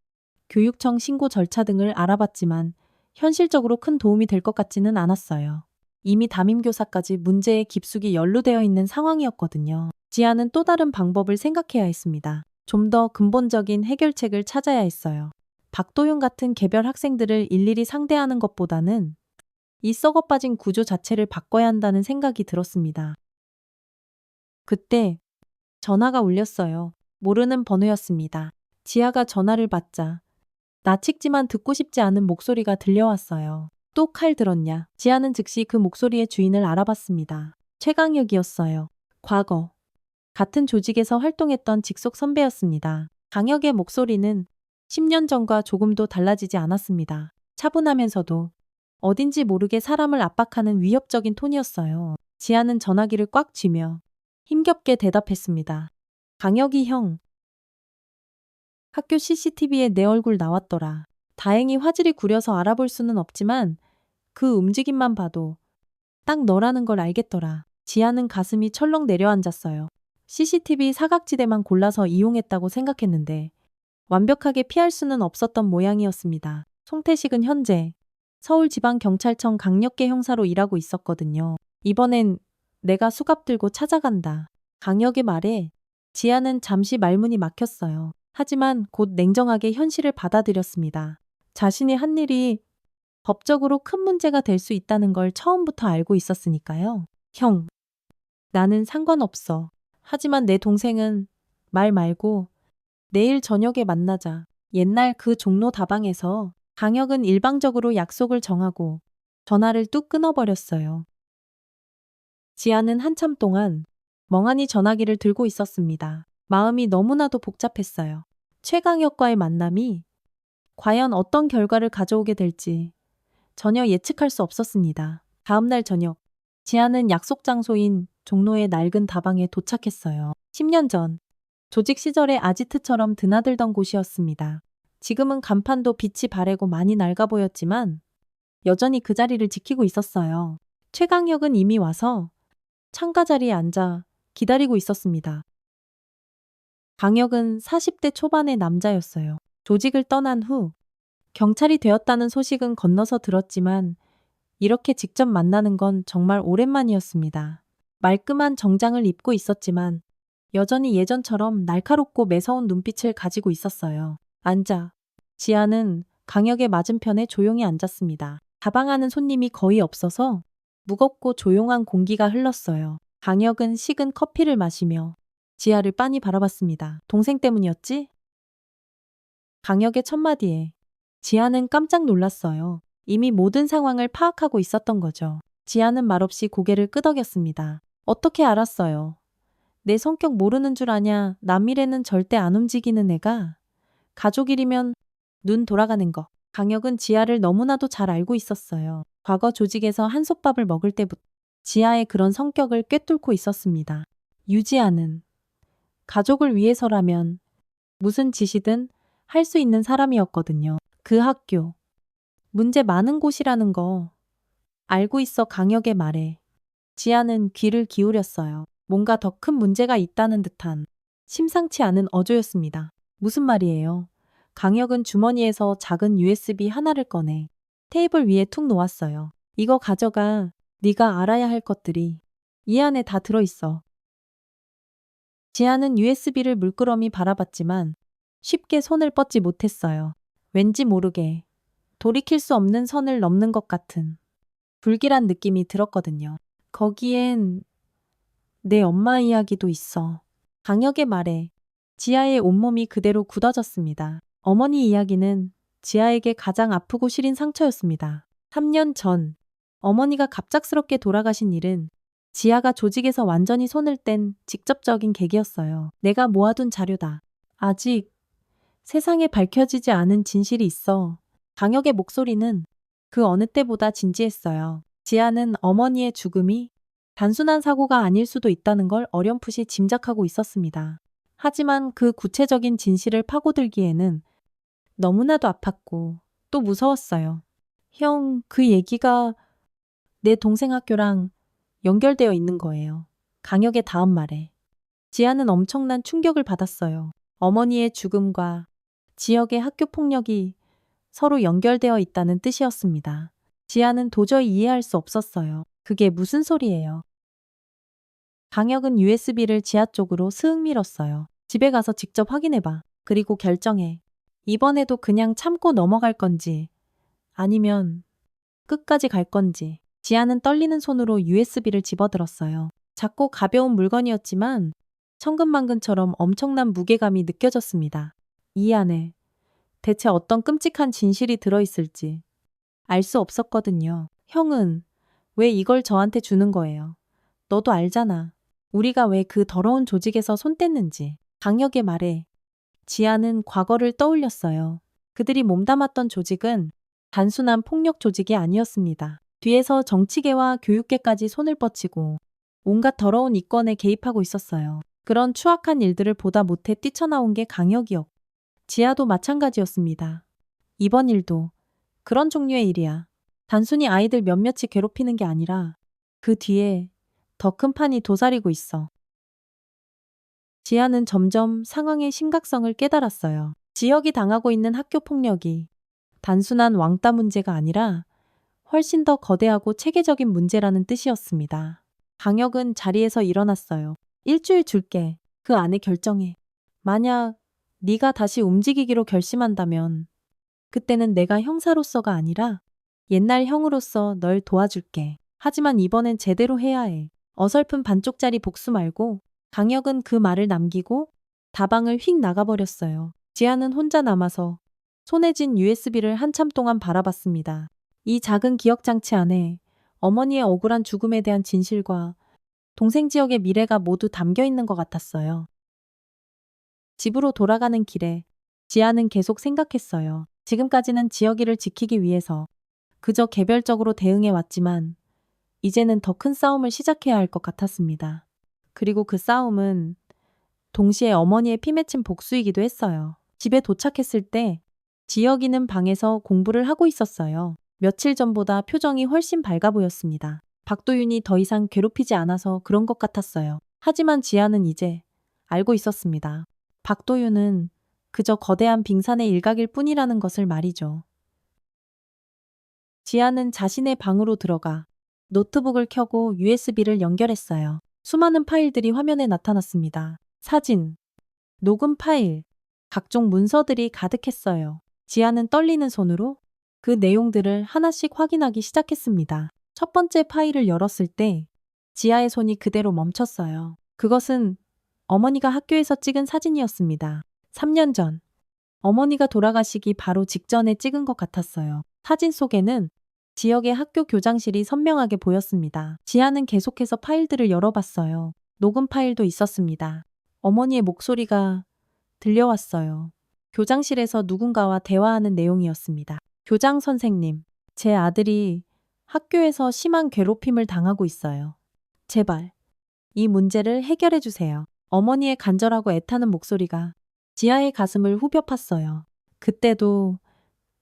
교육청 신고 절차 등을 알아봤지만 현실적으로 큰 도움이 될 것 같지는 않았어요. 이미 담임교사까지 문제에 깊숙이 연루되어 있는 상황이었거든요. 지아는 또 다른 방법을 생각해야 했습니다. 좀 더 근본적인 해결책을 찾아야 했어요. 박도윤 같은 개별 학생들을 일일이 상대하는 것보다는 이 썩어빠진 구조 자체를 바꿔야 한다는 생각이 들었습니다. 그때 전화가 울렸어요. 모르는 번호였습니다. 지아가 전화를 받자 나직지만 듣고 싶지 않은 목소리가 들려왔어요. 또 칼 들었냐? 지아는 즉시 그 목소리의 주인을 알아봤습니다. 최강혁이었어요. 과거 같은 조직에서 활동했던 직속 선배였습니다. 강혁의 목소리는 10년 전과 조금도 달라지지 않았습니다. 차분하면서도 어딘지 모르게 사람을 압박하는 위협적인 톤이었어요. 지아는 전화기를 꽉 쥐며 힘겹게 대답했습니다. 강혁이 형. 학교 CCTV에 내 얼굴 나왔더라. 다행히 화질이 구려서 알아볼 수는 없지만 그 움직임만 봐도 딱 너라는 걸 알겠더라. 지아는 가슴이 철렁 내려앉았어요. CCTV 사각지대만 골라서 이용했다고 생각했는데 완벽하게 피할 수는 없었던 모양이었습니다. 송태식은 현재 서울지방경찰청 강력계 형사로 일하고 있었거든요. 이번엔 내가 수갑 들고 찾아간다. 강혁의 말에 지아는 잠시 말문이 막혔어요. 하지만 곧 냉정하게 현실을 받아들였습니다. 자신이 한 일이 법적으로 큰 문제가 될 수 있다는 걸 처음부터 알고 있었으니까요. 형, 나는 상관없어. 하지만 내 동생은 말 말고 내일 저녁에 만나자. 옛날 그 종로 다방에서 강혁은 일방적으로 약속을 정하고 전화를 뚝 끊어버렸어요. 지아는 한참 동안 멍하니 전화기를 들고 있었습니다. 마음이 너무나도 복잡했어요. 최강혁과의 만남이 과연 어떤 결과를 가져오게 될지 전혀 예측할 수 없었습니다. 다음날 저녁, 지아는 약속 장소인 종로의 낡은 다방에 도착했어요. 10년 전, 조직 시절의 아지트처럼 드나들던 곳이었습니다. 지금은 간판도 빛이 바래고 많이 낡아 보였지만 여전히 그 자리를 지키고 있었어요. 최강혁은 이미 와서 창가 자리에 앉아 기다리고 있었습니다. 강혁은 40대 초반의 남자였어요. 조직을 떠난 후 경찰이 되었다는 소식은 건너서 들었지만 이렇게 직접 만나는 건 정말 오랜만이었습니다. 말끔한 정장을 입고 있었지만 여전히 예전처럼 날카롭고 매서운 눈빛을 가지고 있었어요. 앉아. 지아는 강혁의 맞은편에 조용히 앉았습니다. 다방하는 손님이 거의 없어서 무겁고 조용한 공기가 흘렀어요. 강혁은 식은 커피를 마시며 지아를 빤히 바라봤습니다. 동생 때문이었지? 강혁의 첫마디에 지아는 깜짝 놀랐어요. 이미 모든 상황을 파악하고 있었던 거죠. 지아는 말없이 고개를 끄덕였습니다. 어떻게 알았어요? 내 성격 모르는 줄 아냐? 남일에는 절대 안 움직이는 애가 가족 일이면 눈 돌아가는 거. 강혁은 지아를 너무나도 잘 알고 있었어요. 과거 조직에서 한솥밥을 먹을 때부터 지아의 그런 성격을 꿰뚫고 있었습니다. 유지아는 가족을 위해서라면 무슨 짓이든 할 수 있는 사람이었거든요. 그 학교, 문제 많은 곳이라는 거 알고 있어. 강혁의 말에 지아는 귀를 기울였어요. 뭔가 더 큰 문제가 있다는 듯한 심상치 않은 어조였습니다. 무슨 말이에요? 강혁은 주머니에서 작은 USB 하나를 꺼내 테이블 위에 툭 놓았어요. 이거 가져가. 네가 알아야 할 것들이 이 안에 다 들어있어. 지아는 USB를 물끄러미 바라봤지만 쉽게 손을 뻗지 못했어요. 왠지 모르게 돌이킬 수 없는 선을 넘는 것 같은 불길한 느낌이 들었거든요. 거기엔 내 엄마 이야기도 있어. 강혁의 말에 지아의 온몸이 그대로 굳어졌습니다. 어머니 이야기는 지아에게 가장 아프고 시린 상처였습니다. 3년 전 어머니가 갑작스럽게 돌아가신 일은 지아가 조직에서 완전히 손을 뗀 직접적인 계기였어요. 내가 모아둔 자료다. 아직 세상에 밝혀지지 않은 진실이 있어. 강혁의 목소리는 그 어느 때보다 진지했어요. 지아는 어머니의 죽음이 단순한 사고가 아닐 수도 있다는 걸 어렴풋이 짐작하고 있었습니다. 하지만 그 구체적인 진실을 파고들기에는 너무나도 아팠고 또 무서웠어요. 형, 그 얘기가 내 동생 학교랑 연결되어 있는 거예요. 강혁의 다음 말에. 지아는 엄청난 충격을 받았어요. 어머니의 죽음과 지역의 학교 폭력이 서로 연결되어 있다는 뜻이었습니다. 지아는 도저히 이해할 수 없었어요. 그게 무슨 소리예요? 강혁은 USB를 지하 쪽으로 스윽 밀었어요. 집에 가서 직접 확인해봐. 그리고 결정해. 이번에도 그냥 참고 넘어갈 건지 아니면 끝까지 갈 건지. 지아는 떨리는 손으로 USB를 집어들었어요. 작고 가벼운 물건이었지만 천근만근처럼 엄청난 무게감이 느껴졌습니다. 이 안에 대체 어떤 끔찍한 진실이 들어있을지 알 수 없었거든요. 형은 왜 이걸 저한테 주는 거예요? 너도 알잖아. 우리가 왜 그 더러운 조직에서 손 뗐는지. 강혁의 말에 지아는 과거를 떠올렸어요. 그들이 몸담았던 조직은 단순한 폭력 조직이 아니었습니다. 뒤에서 정치계와 교육계까지 손을 뻗치고 온갖 더러운 이권에 개입하고 있었어요. 그런 추악한 일들을 보다 못해 뛰쳐나온 게 강혁이었고 지아도 마찬가지였습니다. 이번 일도 그런 종류의 일이야. 단순히 아이들 몇몇이 괴롭히는 게 아니라 그 뒤에 더 큰 판이 도사리고 있어. 지아는 점점 상황의 심각성을 깨달았어요. 지역이 당하고 있는 학교 폭력이 단순한 왕따 문제가 아니라 훨씬 더 거대하고 체계적인 문제라는 뜻이었습니다. 강혁은 자리에서 일어났어요. 일주일 줄게. 그 안에 결정해. 만약 네가 다시 움직이기로 결심한다면 그때는 내가 형사로서가 아니라 옛날 형으로서 널 도와줄게. 하지만 이번엔 제대로 해야 해. 어설픈 반쪽짜리 복수 말고. 강혁은 그 말을 남기고 다방을 휙 나가버렸어요. 지아는 혼자 남아서 손에 쥔 USB를 한참 동안 바라봤습니다. 이 작은 기억장치 안에 어머니의 억울한 죽음에 대한 진실과 동생 지역의 미래가 모두 담겨 있는 것 같았어요. 집으로 돌아가는 길에 지아는 계속 생각했어요. 지금까지는 지역이를 지키기 위해서 그저 개별적으로 대응해 왔지만 이제는 더 큰 싸움을 시작해야 할 것 같았습니다. 그리고 그 싸움은 동시에 어머니의 피 맺힌 복수이기도 했어요. 집에 도착했을 때 지역이는 방에서 공부를 하고 있었어요. 며칠 전보다 표정이 훨씬 밝아 보였습니다. 박도윤이 더 이상 괴롭히지 않아서 그런 것 같았어요. 하지만 지아는 이제 알고 있었습니다. 박도윤은 그저 거대한 빙산의 일각일 뿐이라는 것을 말이죠. 지아는 자신의 방으로 들어가 노트북을 켜고 USB를 연결했어요. 수많은 파일들이 화면에 나타났습니다. 사진, 녹음 파일, 각종 문서들이 가득했어요. 지아는 떨리는 손으로 그 내용들을 하나씩 확인하기 시작했습니다. 첫 번째 파일을 열었을 때 지아의 손이 그대로 멈췄어요. 그것은 어머니가 학교에서 찍은 사진이었습니다. 3년 전, 어머니가 돌아가시기 바로 직전에 찍은 것 같았어요. 사진 속에는 지역의 학교 교장실이 선명하게 보였습니다. 지아는 계속해서 파일들을 열어봤어요. 녹음 파일도 있었습니다. 어머니의 목소리가 들려왔어요. 교장실에서 누군가와 대화하는 내용이었습니다. 교장 선생님, 제 아들이 학교에서 심한 괴롭힘을 당하고 있어요. 제발, 이 문제를 해결해 주세요. 어머니의 간절하고 애타는 목소리가 지아의 가슴을 후벼 팠어요. 그때도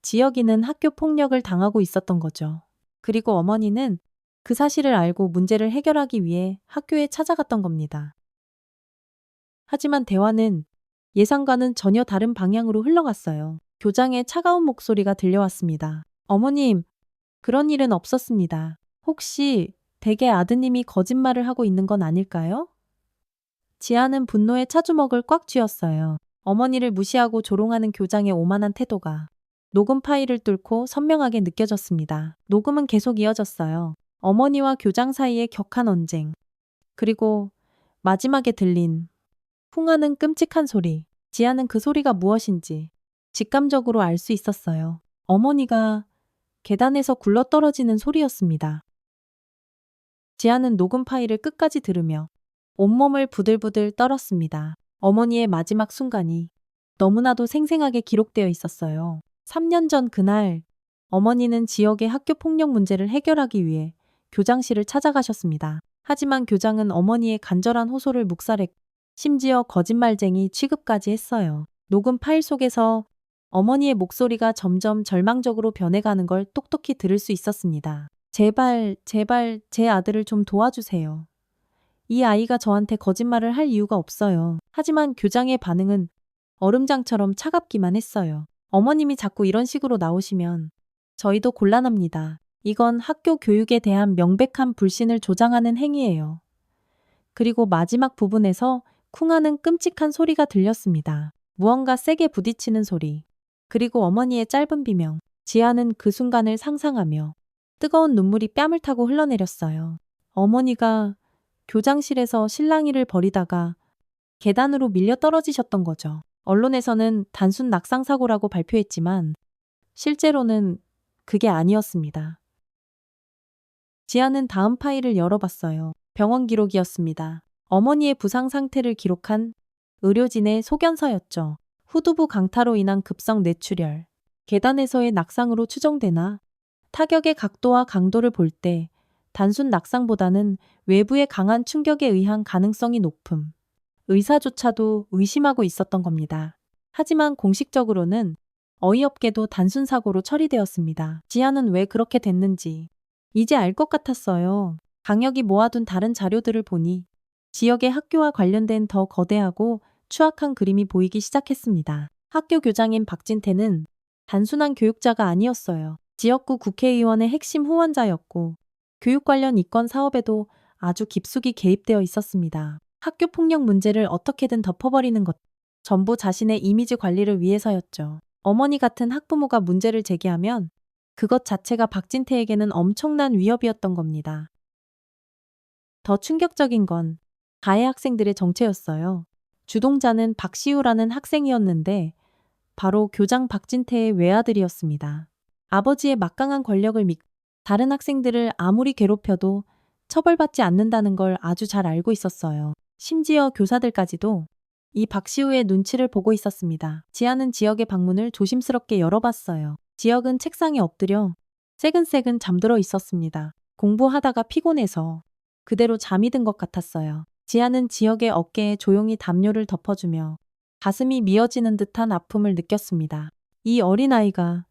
지역이는 학교 폭력을 당하고 있었던 거죠. 그리고 어머니는 그 사실을 알고 문제를 해결하기 위해 학교에 찾아갔던 겁니다. 하지만 대화는 예상과는 전혀 다른 방향으로 흘러갔어요. 교장의 차가운 목소리가 들려왔습니다. 어머님, 그런 일은 없었습니다. 혹시 댁의 아드님이 거짓말을 하고 있는 건 아닐까요? 지아는 분노에 차주먹을 꽉 쥐었어요. 어머니를 무시하고 조롱하는 교장의 오만한 태도가 녹음 파일을 뚫고 선명하게 느껴졌습니다. 녹음은 계속 이어졌어요. 어머니와 교장 사이의 격한 언쟁. 그리고 마지막에 들린 풍하는 끔찍한 소리. 지아는 그 소리가 무엇인지 직감적으로 알 수 있었어요. 어머니가 계단에서 굴러떨어지는 소리였습니다. 지아는 녹음 파일을 끝까지 들으며 온몸을 부들부들 떨었습니다. 어머니의 마지막 순간이 너무나도 생생하게 기록되어 있었어요. 3년 전 그날 어머니는 지역의 학교 폭력 문제를 해결하기 위해 교장실을 찾아가셨습니다. 하지만 교장은 어머니의 간절한 호소를 묵살했고 심지어 거짓말쟁이 취급까지 했어요. 녹음 파일 속에서 어머니의 목소리가 점점 절망적으로 변해가는 걸 똑똑히 들을 수 있었습니다. 제발, 제발 제 아들을 좀 도와주세요. 이 아이가 저한테 거짓말을 할 이유가 없어요. 하지만 교장의 반응은 얼음장처럼 차갑기만 했어요. 어머님이 자꾸 이런 식으로 나오시면 저희도 곤란합니다. 이건 학교 교육에 대한 명백한 불신을 조장하는 행위예요. 그리고 마지막 부분에서 쿵 하는 끔찍한 소리가 들렸습니다. 무언가 세게 부딪히는 소리. 그리고 어머니의 짧은 비명. 지아는 그 순간을 상상하며 뜨거운 눈물이 뺨을 타고 흘러내렸어요. 어머니가 교장실에서 실랑이를 벌이다가 계단으로 밀려 떨어지셨던 거죠. 언론에서는 단순 낙상사고라고 발표했지만 실제로는 그게 아니었습니다. 지아는 다음 파일을 열어봤어요. 병원 기록이었습니다. 어머니의 부상 상태를 기록한 의료진의 소견서였죠. 후두부 강타로 인한 급성 뇌출혈. 계단에서의 낙상으로 추정되나 타격의 각도와 강도를 볼 때 단순 낙상보다는 외부의 강한 충격에 의한 가능성이 높음. 의사조차도 의심하고 있었던 겁니다. 하지만 공식적으로는 어이없게도 단순 사고로 처리되었습니다. 지아는 왜 그렇게 됐는지 이제 알 것 같았어요. 강력이 모아둔 다른 자료들을 보니 지역의 학교와 관련된 더 거대하고 추악한 그림이 보이기 시작했습니다. 학교 교장인 박진태는 단순한 교육자가 아니었어요. 지역구 국회의원의 핵심 후원자였고 교육 관련 이권 사업에도 아주 깊숙이 개입되어 있었습니다. 학교 폭력 문제를 어떻게든 덮어버리는 것 전부 자신의 이미지 관리를 위해서였죠. 어머니 같은 학부모가 문제를 제기하면 그것 자체가 박진태에게는 엄청난 위협이었던 겁니다. 더 충격적인 건 가해 학생들의 정체였어요. 주동자는 박시우라는 학생이었는데 바로 교장 박진태의 외아들이었습니다. 아버지의 막강한 권력을 믿고 다른 학생들을 아무리 괴롭혀도 처벌받지 않는다는 걸 아주 잘 알고 있었어요. 심지어 교사들까지도 이 박시우의 눈치를 보고 있었습니다. 지아는 지역의 방문을 조심스럽게 열어봤어요. 지역은 책상에 엎드려 새근새근 잠들어 있었습니다. 공부하다가 피곤해서 그대로 잠이 든 것 같았어요. 지아는 지역의 어깨에 조용히 담요를 덮어주며 가슴이 미어지는 듯한 아픔을 느꼈습니다. 이 어린아이가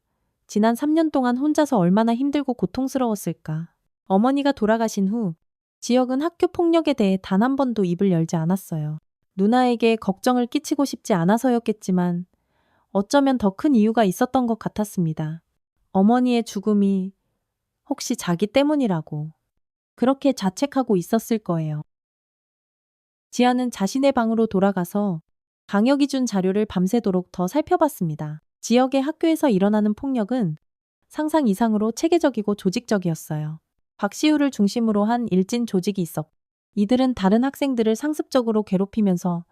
지난 3년 동안 혼자서 얼마나 힘들고 고통스러웠을까. 어머니가 돌아가신 후 지역은 학교 폭력에 대해 단 한 번도 입을 열지 않았어요. 누나에게 걱정을 끼치고 싶지 않아서였겠지만 어쩌면 더 큰 이유가 있었던 것 같았습니다. 어머니의 죽음이 혹시 자기 때문이라고 그렇게 자책하고 있었을 거예요. 지아는 자신의 방으로 돌아가서 강혁이 준 자료를 밤새도록 더 살펴봤습니다. 지역의 학교에서 일어나는 폭력은 상상 이상으로 체계적이고 조직적이었어요. 박시우를 중심으로 한 일진 조직이 있었고 이들은 다른 학생들을 상습적으로 괴롭히면서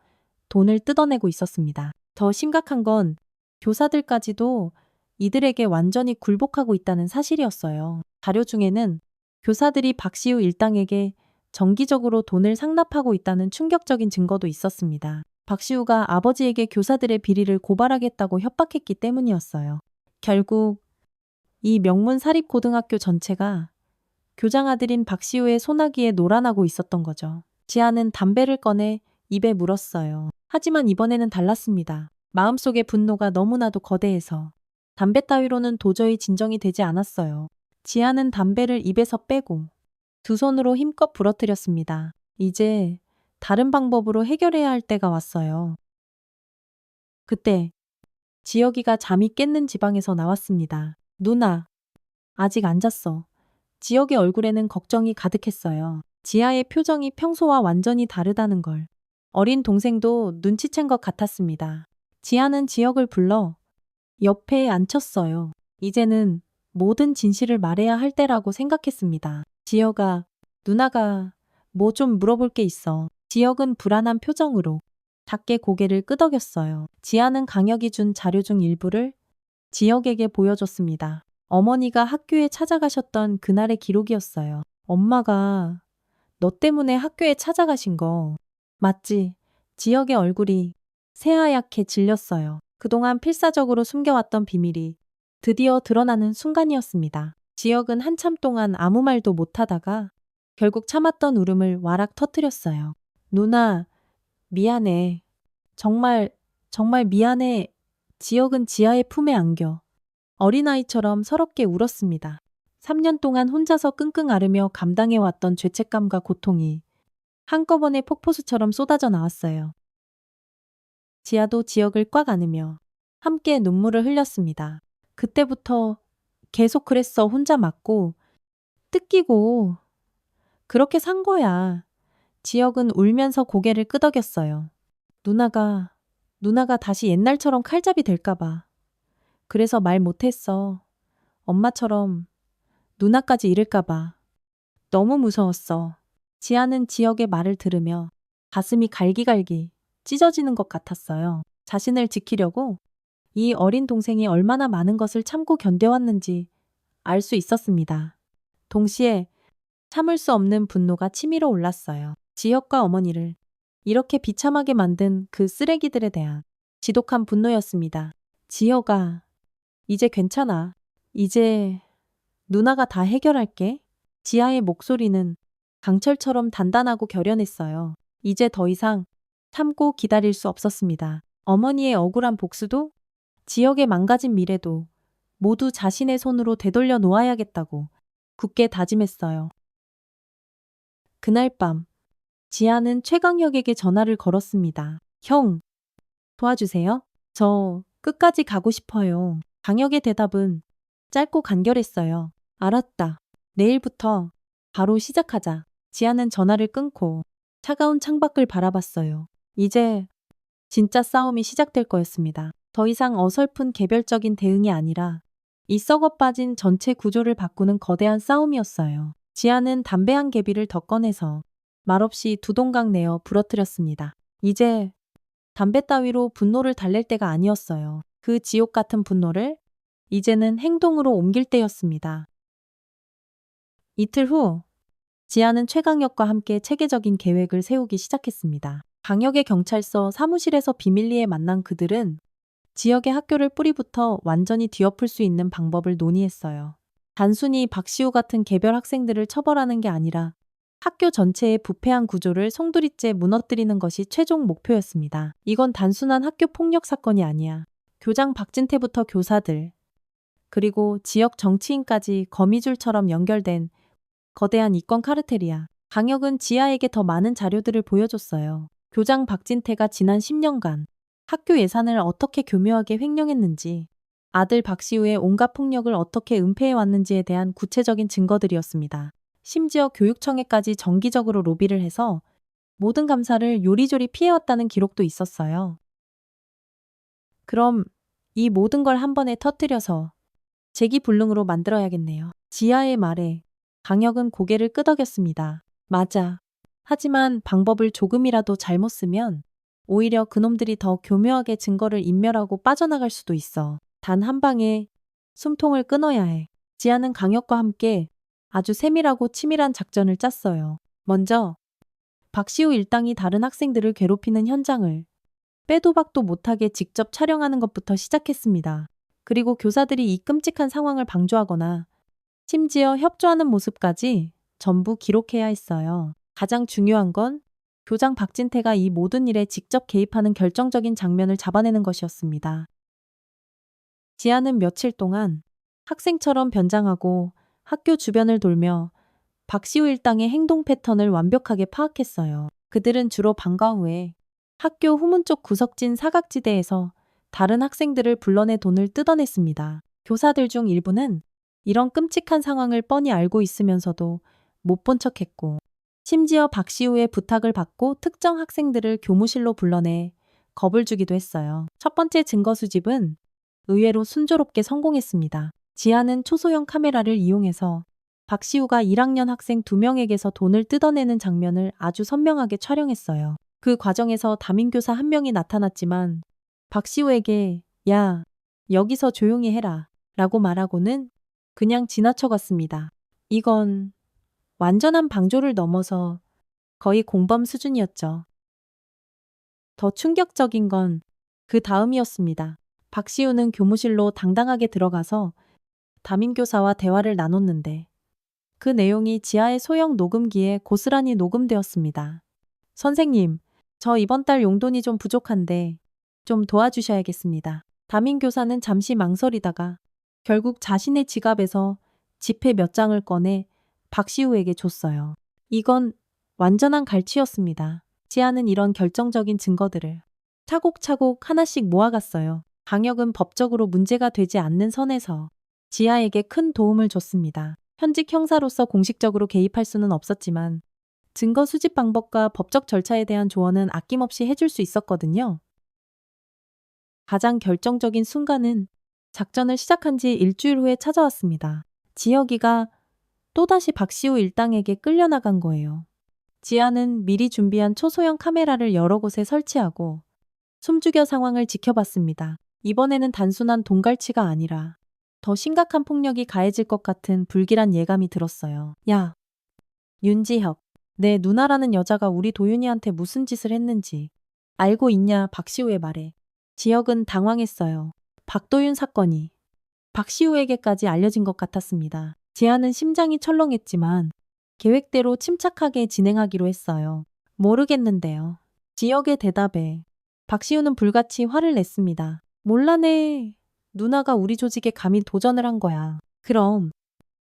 돈을 뜯어내고 있었습니다. 더 심각한 건 교사들까지도 이들에게 완전히 굴복하고 있다는 사실이었어요. 자료 중에는 교사들이 박시우 일당에게 정기적으로 돈을 상납하고 있다는 충격적인 증거도 있었습니다. 박시우가 아버지에게 교사들의 비리를 고발하겠다고 협박했기 때문이었어요. 결국 이 명문 사립고등학교 전체가 교장 아들인 박시우의 소나기에 놀아나고 있었던 거죠. 지아는 담배를 꺼내 입에 물었어요. 하지만 이번에는 달랐습니다. 마음속의 분노가 너무나도 거대해서 담배 따위로는 도저히 진정이 되지 않았어요. 지아는 담배를 입에서 빼고 두 손으로 힘껏 부러뜨렸습니다. 이제 다른 방법으로 해결해야 할 때가 왔어요. 그때 지혁이가 잠이 깼는 지방에서 나왔습니다. 누나, 아직 안 잤어. 지혁의 얼굴에는 걱정이 가득했어요. 지아의 표정이 평소와 완전히 다르다는 걸 어린 동생도 눈치챈 것 같았습니다. 지아는 지혁을 불러 옆에 앉혔어요. 이제는 모든 진실을 말해야 할 때라고 생각했습니다. 지혁아, 누나가 뭐 좀 물어볼 게 있어. 지혁은 불안한 표정으로 작게 고개를 끄덕였어요. 지아는 강혁이 준 자료 중 일부를 지혁에게 보여줬습니다. 어머니가 학교에 찾아가셨던 그날의 기록이었어요. 엄마가 너 때문에 학교에 찾아가신 거 맞지? 지혁의 얼굴이 새하얗게 질렸어요. 그동안 필사적으로 숨겨왔던 비밀이 드디어 드러나는 순간이었습니다. 지혁은 한참 동안 아무 말도 못하다가 결국 참았던 울음을 와락 터뜨렸어요. 누나, 미안해. 정말, 정말 미안해. 지혁은 지아의 품에 안겨 어린아이처럼 서럽게 울었습니다. 3년 동안 혼자서 끙끙 앓으며 감당해왔던 죄책감과 고통이 한꺼번에 폭포수처럼 쏟아져 나왔어요. 지아도 지혁을 꽉 안으며 함께 눈물을 흘렸습니다. 그때부터 계속 그랬어. 혼자 맞고 뜯기고 그렇게 산 거야. 지혁은 울면서 고개를 끄덕였어요. 누나가 다시 옛날처럼 칼잡이 될까봐. 그래서 말 못했어. 엄마처럼 누나까지 잃을까봐. 너무 무서웠어. 지아는 지혁의 말을 들으며 가슴이 갈기갈기 찢어지는 것 같았어요. 자신을 지키려고 이 어린 동생이 얼마나 많은 것을 참고 견뎌왔는지 알 수 있었습니다. 동시에 참을 수 없는 분노가 치밀어 올랐어요. 지혁과 어머니를 이렇게 비참하게 만든 그 쓰레기들에 대한 지독한 분노였습니다. 지혁아, 이제 괜찮아. 이제 누나가 다 해결할게. 지아의 목소리는 강철처럼 단단하고 결연했어요. 이제 더 이상 참고 기다릴 수 없었습니다. 어머니의 억울한 복수도 지역의 망가진 미래도 모두 자신의 손으로 되돌려 놓아야겠다고 굳게 다짐했어요. 그날 밤 지아는 최강혁에게 전화를 걸었습니다. 형, 도와주세요. 저 끝까지 가고 싶어요. 강혁의 대답은 짧고 간결했어요. 알았다. 내일부터 바로 시작하자. 지아는 전화를 끊고 차가운 창밖을 바라봤어요. 이제 진짜 싸움이 시작될 거였습니다. 더 이상 어설픈 개별적인 대응이 아니라 이 썩어 빠진 전체 구조를 바꾸는 거대한 싸움이었어요. 지아는 담배 한 개비를 더 꺼내서 말없이 두 동강 내어 부러뜨렸습니다. 이제 담배 따위로 분노를 달랠 때가 아니었어요. 그 지옥 같은 분노를 이제는 행동으로 옮길 때였습니다. 이틀 후 지아는 최강혁과 함께 체계적인 계획을 세우기 시작했습니다. 강역의 경찰서 사무실에서 비밀리에 만난 그들은 지역의 학교를 뿌리부터 완전히 뒤엎을 수 있는 방법을 논의했어요. 단순히 박시우 같은 개별 학생들을 처벌하는 게 아니라 학교 전체의 부패한 구조를 송두리째 무너뜨리는 것이 최종 목표였습니다. 이건 단순한 학교 폭력 사건이 아니야. 교장 박진태부터 교사들, 그리고 지역 정치인까지 거미줄처럼 연결된 거대한 이권 카르텔이야. 강혁은 지아에게 더 많은 자료들을 보여줬어요. 교장 박진태가 지난 10년간 학교 예산을 어떻게 교묘하게 횡령했는지, 아들 박시우의 온갖 폭력을 어떻게 은폐해왔는지에 대한 구체적인 증거들이었습니다. 심지어 교육청에까지 정기적으로 로비를 해서 모든 감사를 요리조리 피해왔다는 기록도 있었어요. 그럼 이 모든 걸 한 번에 터뜨려서 재기불능으로 만들어야겠네요. 지아의 말에 강혁은 고개를 끄덕였습니다. 맞아. 하지만 방법을 조금이라도 잘못 쓰면 오히려 그놈들이 더 교묘하게 증거를 인멸하고 빠져나갈 수도 있어. 단 한 방에 숨통을 끊어야 해. 지아는 강혁과 함께 아주 세밀하고 치밀한 작전을 짰어요. 먼저 박시우 일당이 다른 학생들을 괴롭히는 현장을 빼도 박도 못하게 직접 촬영하는 것부터 시작했습니다. 그리고 교사들이 이 끔찍한 상황을 방조하거나 심지어 협조하는 모습까지 전부 기록해야 했어요. 가장 중요한 건 교장 박진태가 이 모든 일에 직접 개입하는 결정적인 장면을 잡아내는 것이었습니다. 지아는 며칠 동안 학생처럼 변장하고 학교 주변을 돌며 박시우 일당의 행동 패턴을 완벽하게 파악했어요. 그들은 주로 방과 후에 학교 후문 쪽 구석진 사각지대에서 다른 학생들을 불러내 돈을 뜯어냈습니다. 교사들 중 일부는 이런 끔찍한 상황을 뻔히 알고 있으면서도 못 본 척했고, 심지어 박시우의 부탁을 받고 특정 학생들을 교무실로 불러내 겁을 주기도 했어요. 첫 번째 증거 수집은 의외로 순조롭게 성공했습니다. 지아는 초소형 카메라를 이용해서 박시우가 1학년 학생 2명에게서 돈을 뜯어내는 장면을 아주 선명하게 촬영했어요. 그 과정에서 담임교사 한 명이 나타났지만 박시우에게 야, 여기서 조용히 해라 라고 말하고는 그냥 지나쳐갔습니다. 이건 완전한 방조를 넘어서 거의 공범 수준이었죠. 더 충격적인 건 그 다음이었습니다. 박시우는 교무실로 당당하게 들어가서 담임교사와 대화를 나눴는데 그 내용이 지하의 소형 녹음기에 고스란히 녹음되었습니다. 선생님, 저 이번 달 용돈이 좀 부족한데 좀 도와주셔야겠습니다. 담임교사는 잠시 망설이다가 결국 자신의 지갑에서 지폐 몇 장을 꺼내 박시우에게 줬어요. 이건 완전한 갈취였습니다. 지아는 이런 결정적인 증거들을 차곡차곡 하나씩 모아갔어요. 강력은 법적으로 문제가 되지 않는 선에서 지아에게 큰 도움을 줬습니다. 현직 형사로서 공식적으로 개입할 수는 없었지만 증거 수집 방법과 법적 절차에 대한 조언은 아낌없이 해줄 수 있었거든요. 가장 결정적인 순간은 작전을 시작한 지 일주일 후에 찾아왔습니다. 지혁이가 또다시 박시우 일당에게 끌려나간 거예요. 지아는 미리 준비한 초소형 카메라를 여러 곳에 설치하고 숨죽여 상황을 지켜봤습니다. 이번에는 단순한 돈갈치가 아니라 더 심각한 폭력이 가해질 것 같은 불길한 예감이 들었어요. 야, 윤지혁, 내 누나라는 여자가 우리 도윤이한테 무슨 짓을 했는지 알고 있냐? 박시우의 말에 지혁은 당황했어요. 박도윤 사건이 박시우에게까지 알려진 것 같았습니다. 지아는 심장이 철렁했지만 계획대로 침착하게 진행하기로 했어요. 모르겠는데요. 지혁의 대답에 박시우는 불같이 화를 냈습니다. 몰라네. 누나가 우리 조직에 감히 도전을 한 거야. 그럼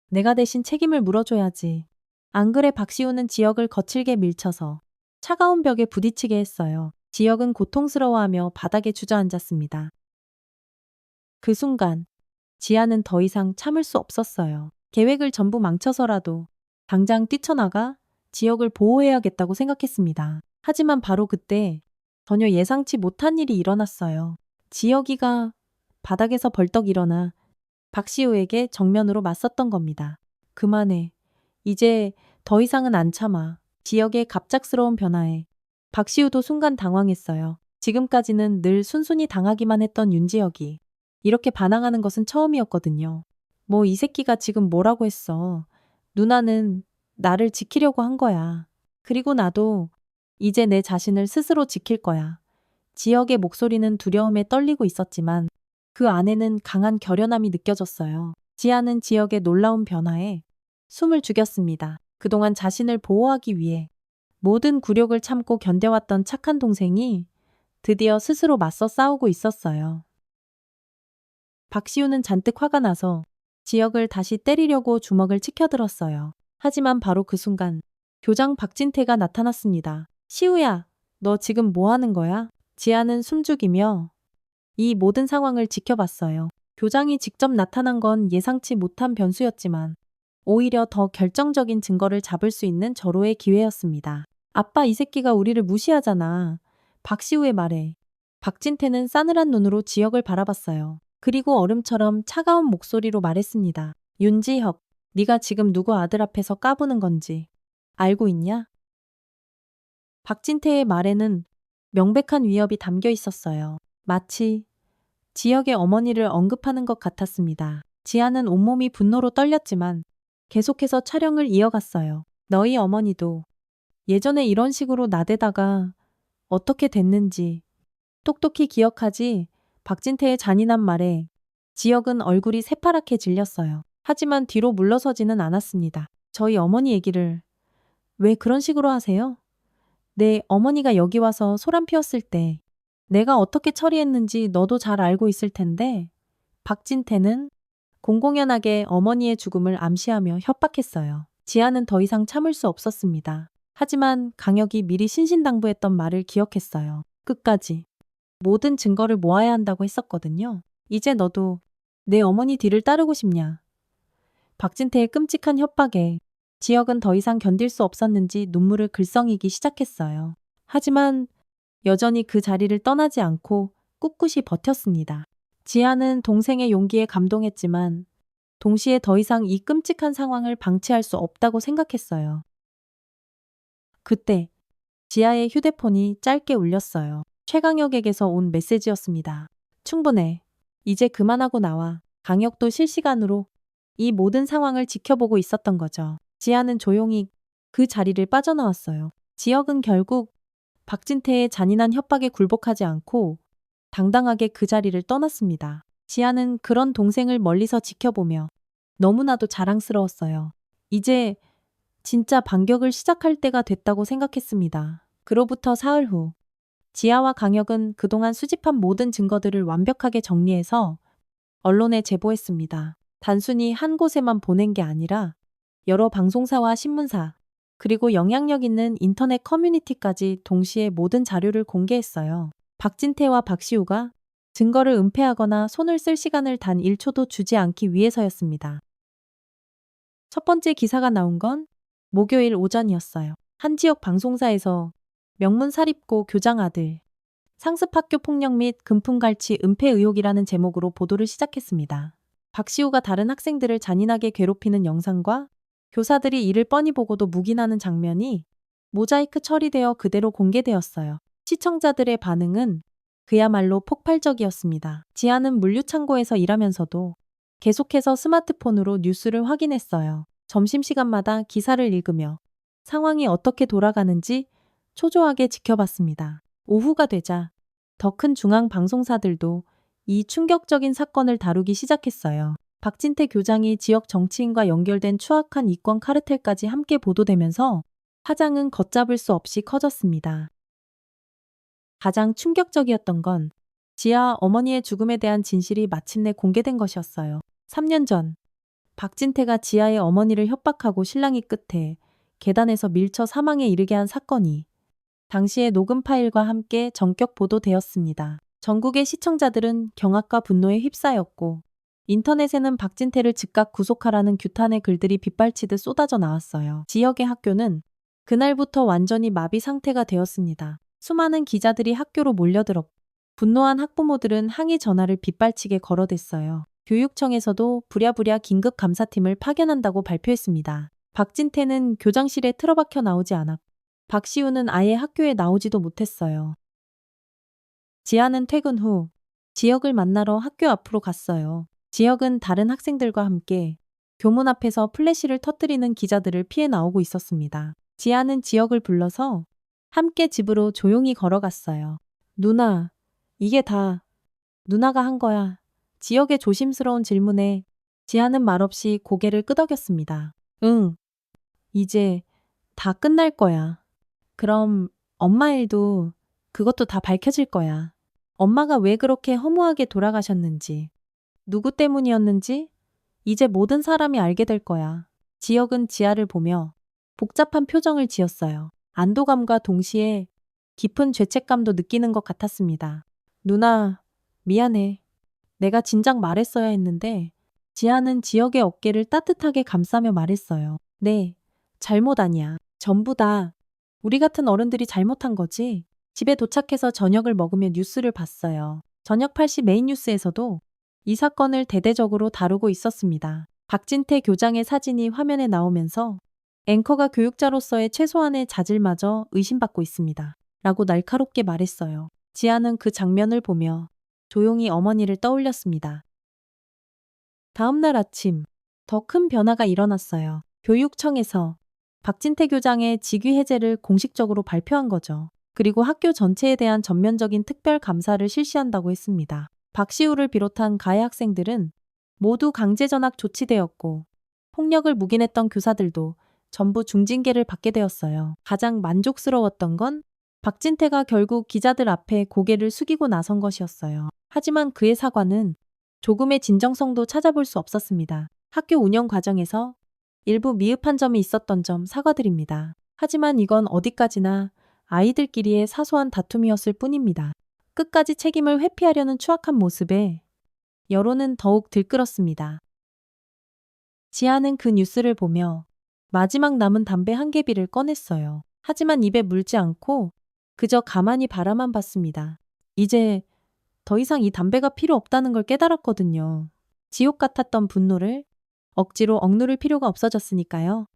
내가 대신 책임을 물어줘야지. 안 그래 박시우는 지혁을 거칠게 밀쳐서 차가운 벽에 부딪히게 했어요. 지혁은 고통스러워하며 바닥에 주저앉았습니다. 그 순간 지아는 더 이상 참을 수 없었어요. 계획을 전부 망쳐서라도 당장 뛰쳐나가 지혁을 보호해야겠다고 생각했습니다. 하지만 바로 그때 전혀 예상치 못한 일이 일어났어요. 지혁이가 바닥에서 벌떡 일어나 박시우에게 정면으로 맞섰던 겁니다. 그만해. 이제 더 이상은 안 참아. 지혁의 갑작스러운 변화에 박시우도 순간 당황했어요. 지금까지는 늘 순순히 당하기만 했던 윤지혁이 이렇게 반항하는 것은 처음이었거든요. 뭐 이 새끼가 지금 뭐라고 했어. 누나는 나를 지키려고 한 거야. 그리고 나도 이제 내 자신을 스스로 지킬 거야. 지혁의 목소리는 두려움에 떨리고 있었지만 그 안에는 강한 결연함이 느껴졌어요. 지아는 지혁의 놀라운 변화에 숨을 죽였습니다. 그동안 자신을 보호하기 위해 모든 굴욕을 참고 견뎌왔던 착한 동생이 드디어 스스로 맞서 싸우고 있었어요. 박시우는 잔뜩 화가 나서 지혁을 다시 때리려고 주먹을 치켜들었어요. 하지만 바로 그 순간 교장 박진태가 나타났습니다. 시우야, 너 지금 뭐 하는 거야? 지아는 숨죽이며 이 모든 상황을 지켜봤어요. 교장이 직접 나타난 건 예상치 못한 변수였지만 오히려 더 결정적인 증거를 잡을 수 있는 절호의 기회였습니다. 아빠 이 새끼가 우리를 무시하잖아. 박시우의 말에 박진태는 싸늘한 눈으로 지혁을 바라봤어요. 그리고 얼음처럼 차가운 목소리로 말했습니다. 윤지혁, 네가 지금 누구 아들 앞에서 까부는 건지 알고 있냐? 박진태의 말에는 명백한 위협이 담겨 있었어요. 마치 지혁의 어머니를 언급하는 것 같았습니다. 지아는 온몸이 분노로 떨렸지만 계속해서 촬영을 이어갔어요. 너희 어머니도 예전에 이런 식으로 나대다가 어떻게 됐는지 똑똑히 기억하지? 박진태의 잔인한 말에 지혁은 얼굴이 새파랗게 질렸어요. 하지만 뒤로 물러서지는 않았습니다. 저희 어머니 얘기를 왜 그런 식으로 하세요? 내 어머니가 여기 와서 소란 피웠을 때 내가 어떻게 처리했는지 너도 잘 알고 있을 텐데 박진태는 공공연하게 어머니의 죽음을 암시하며 협박했어요. 지아는 더 이상 참을 수 없었습니다. 하지만 강혁이 미리 신신당부했던 말을 기억했어요. 끝까지 모든 증거를 모아야 한다고 했었거든요. 이제 너도 내 어머니 뒤를 따르고 싶냐? 박진태의 끔찍한 협박에 지혁은 더 이상 견딜 수 없었는지 눈물을 글썽이기 시작했어요. 하지만 여전히 그 자리를 떠나지 않고 꿋꿋이 버텼습니다. 지아는 동생의 용기에 감동했지만 동시에 더 이상 이 끔찍한 상황을 방치할 수 없다고 생각했어요. 그때 지아의 휴대폰이 짧게 울렸어요. 최강혁에게서 온 메시지였습니다. 충분해. 이제 그만하고 나와. 강혁도 실시간으로 이 모든 상황을 지켜보고 있었던 거죠. 지아는 조용히 그 자리를 빠져나왔어요. 지혁은 결국 박진태의 잔인한 협박에 굴복하지 않고 당당하게 그 자리를 떠났습니다. 지아는 그런 동생을 멀리서 지켜보며 너무나도 자랑스러웠어요. 이제 진짜 반격을 시작할 때가 됐다고 생각했습니다. 그로부터 사흘 후, 지아와 강혁은 그동안 수집한 모든 증거들을 완벽하게 정리해서 언론에 제보했습니다. 단순히 한 곳에만 보낸 게 아니라 여러 방송사와 신문사, 그리고 영향력 있는 인터넷 커뮤니티까지 동시에 모든 자료를 공개했어요. 박진태와 박시우가 증거를 은폐하거나 손을 쓸 시간을 단 1초도 주지 않기 위해서였습니다. 첫 번째 기사가 나온 건 목요일 오전이었어요. 한 지역 방송사에서 명문 사립고 교장 아들, 상습학교 폭력 및 금품갈취 은폐 의혹이라는 제목으로 보도를 시작했습니다. 박시우가 다른 학생들을 잔인하게 괴롭히는 영상과 교사들이 이를 뻔히 보고도 묵인하는 장면이 모자이크 처리되어 그대로 공개되었어요. 시청자들의 반응은 그야말로 폭발적이었습니다. 지아는 물류창고에서 일하면서도 계속해서 스마트폰으로 뉴스를 확인했어요. 점심시간마다 기사를 읽으며 상황이 어떻게 돌아가는지 초조하게 지켜봤습니다. 오후가 되자 더 큰 중앙 방송사들도 이 충격적인 사건을 다루기 시작했어요. 박진태 교장이 지역 정치인과 연결된 추악한 이권 카르텔까지 함께 보도되면서 파장은 걷잡을 수 없이 커졌습니다. 가장 충격적이었던 건 지아 어머니의 죽음에 대한 진실이 마침내 공개된 것이었어요. 3년 전 박진태가 지아의 어머니를 협박하고 신랑이 끝에 계단에서 밀쳐 사망에 이르게 한 사건이 당시의 녹음 파일과 함께 전격 보도되었습니다. 전국의 시청자들은 경악과 분노에 휩싸였고 인터넷에는 박진태를 즉각 구속하라는 규탄의 글들이 빗발치듯 쏟아져 나왔어요. 지역의 학교는 그날부터 완전히 마비 상태가 되었습니다. 수많은 기자들이 학교로 몰려들었고 분노한 학부모들은 항의 전화를 빗발치게 걸어댔어요. 교육청에서도 부랴부랴 긴급 감사팀을 파견한다고 발표했습니다. 박진태는 교장실에 틀어박혀 나오지 않았고 박시우는 아예 학교에 나오지도 못했어요. 지아는 퇴근 후 지역을 만나러 학교 앞으로 갔어요. 지역은 다른 학생들과 함께 교문 앞에서 플래시를 터뜨리는 기자들을 피해 나오고 있었습니다. 지아는 지역을 불러서 함께 집으로 조용히 걸어갔어요. 누나, 이게 다 누나가 한 거야. 지역의 조심스러운 질문에 지아는 말없이 고개를 끄덕였습니다. 응, 이제 다 끝날 거야. 그럼 엄마 일도 그것도 다 밝혀질 거야. 엄마가 왜 그렇게 허무하게 돌아가셨는지, 누구 때문이었는지 이제 모든 사람이 알게 될 거야. 지역은 지아를 보며 복잡한 표정을 지었어요. 안도감과 동시에 깊은 죄책감도 느끼는 것 같았습니다. 누나, 미안해. 내가 진작 말했어야 했는데 지아는 지역의 어깨를 따뜻하게 감싸며 말했어요. 네, 잘못 아니야. 전부 다 우리 같은 어른들이 잘못한 거지. 집에 도착해서 저녁을 먹으며 뉴스를 봤어요. 저녁 8시 메인 뉴스에서도 이 사건을 대대적으로 다루고 있었습니다. 박진태 교장의 사진이 화면에 나오면서 앵커가 교육자로서의 최소한의 자질마저 의심받고 있습니다. 라고 날카롭게 말했어요. 지아는 그 장면을 보며 조용히 어머니를 떠올렸습니다. 다음 날 아침, 더 큰 변화가 일어났어요. 교육청에서 박진태 교장의 직위 해제를 공식적으로 발표한 거죠. 그리고 학교 전체에 대한 전면적인 특별 감사를 실시한다고 했습니다. 박시우를 비롯한 가해 학생들은 모두 강제 전학 조치되었고 폭력을 묵인했던 교사들도 전부 중징계를 받게 되었어요. 가장 만족스러웠던 건 박진태가 결국 기자들 앞에 고개를 숙이고 나선 것이었어요. 하지만 그의 사과는 조금의 진정성도 찾아볼 수 없었습니다. 학교 운영 과정에서 일부 미흡한 점이 있었던 점 사과드립니다. 하지만 이건 어디까지나 아이들끼리의 사소한 다툼이었을 뿐입니다. 끝까지 책임을 회피하려는 추악한 모습에 여론은 더욱 들끓었습니다. 지아는 그 뉴스를 보며 마지막 남은 담배 한 개비를 꺼냈어요. 하지만 입에 물지 않고 그저 가만히 바라만 봤습니다. 이제 더 이상 이 담배가 필요 없다는 걸 깨달았거든요. 지옥 같았던 분노를 억지로 억누를 필요가 없어졌으니까요.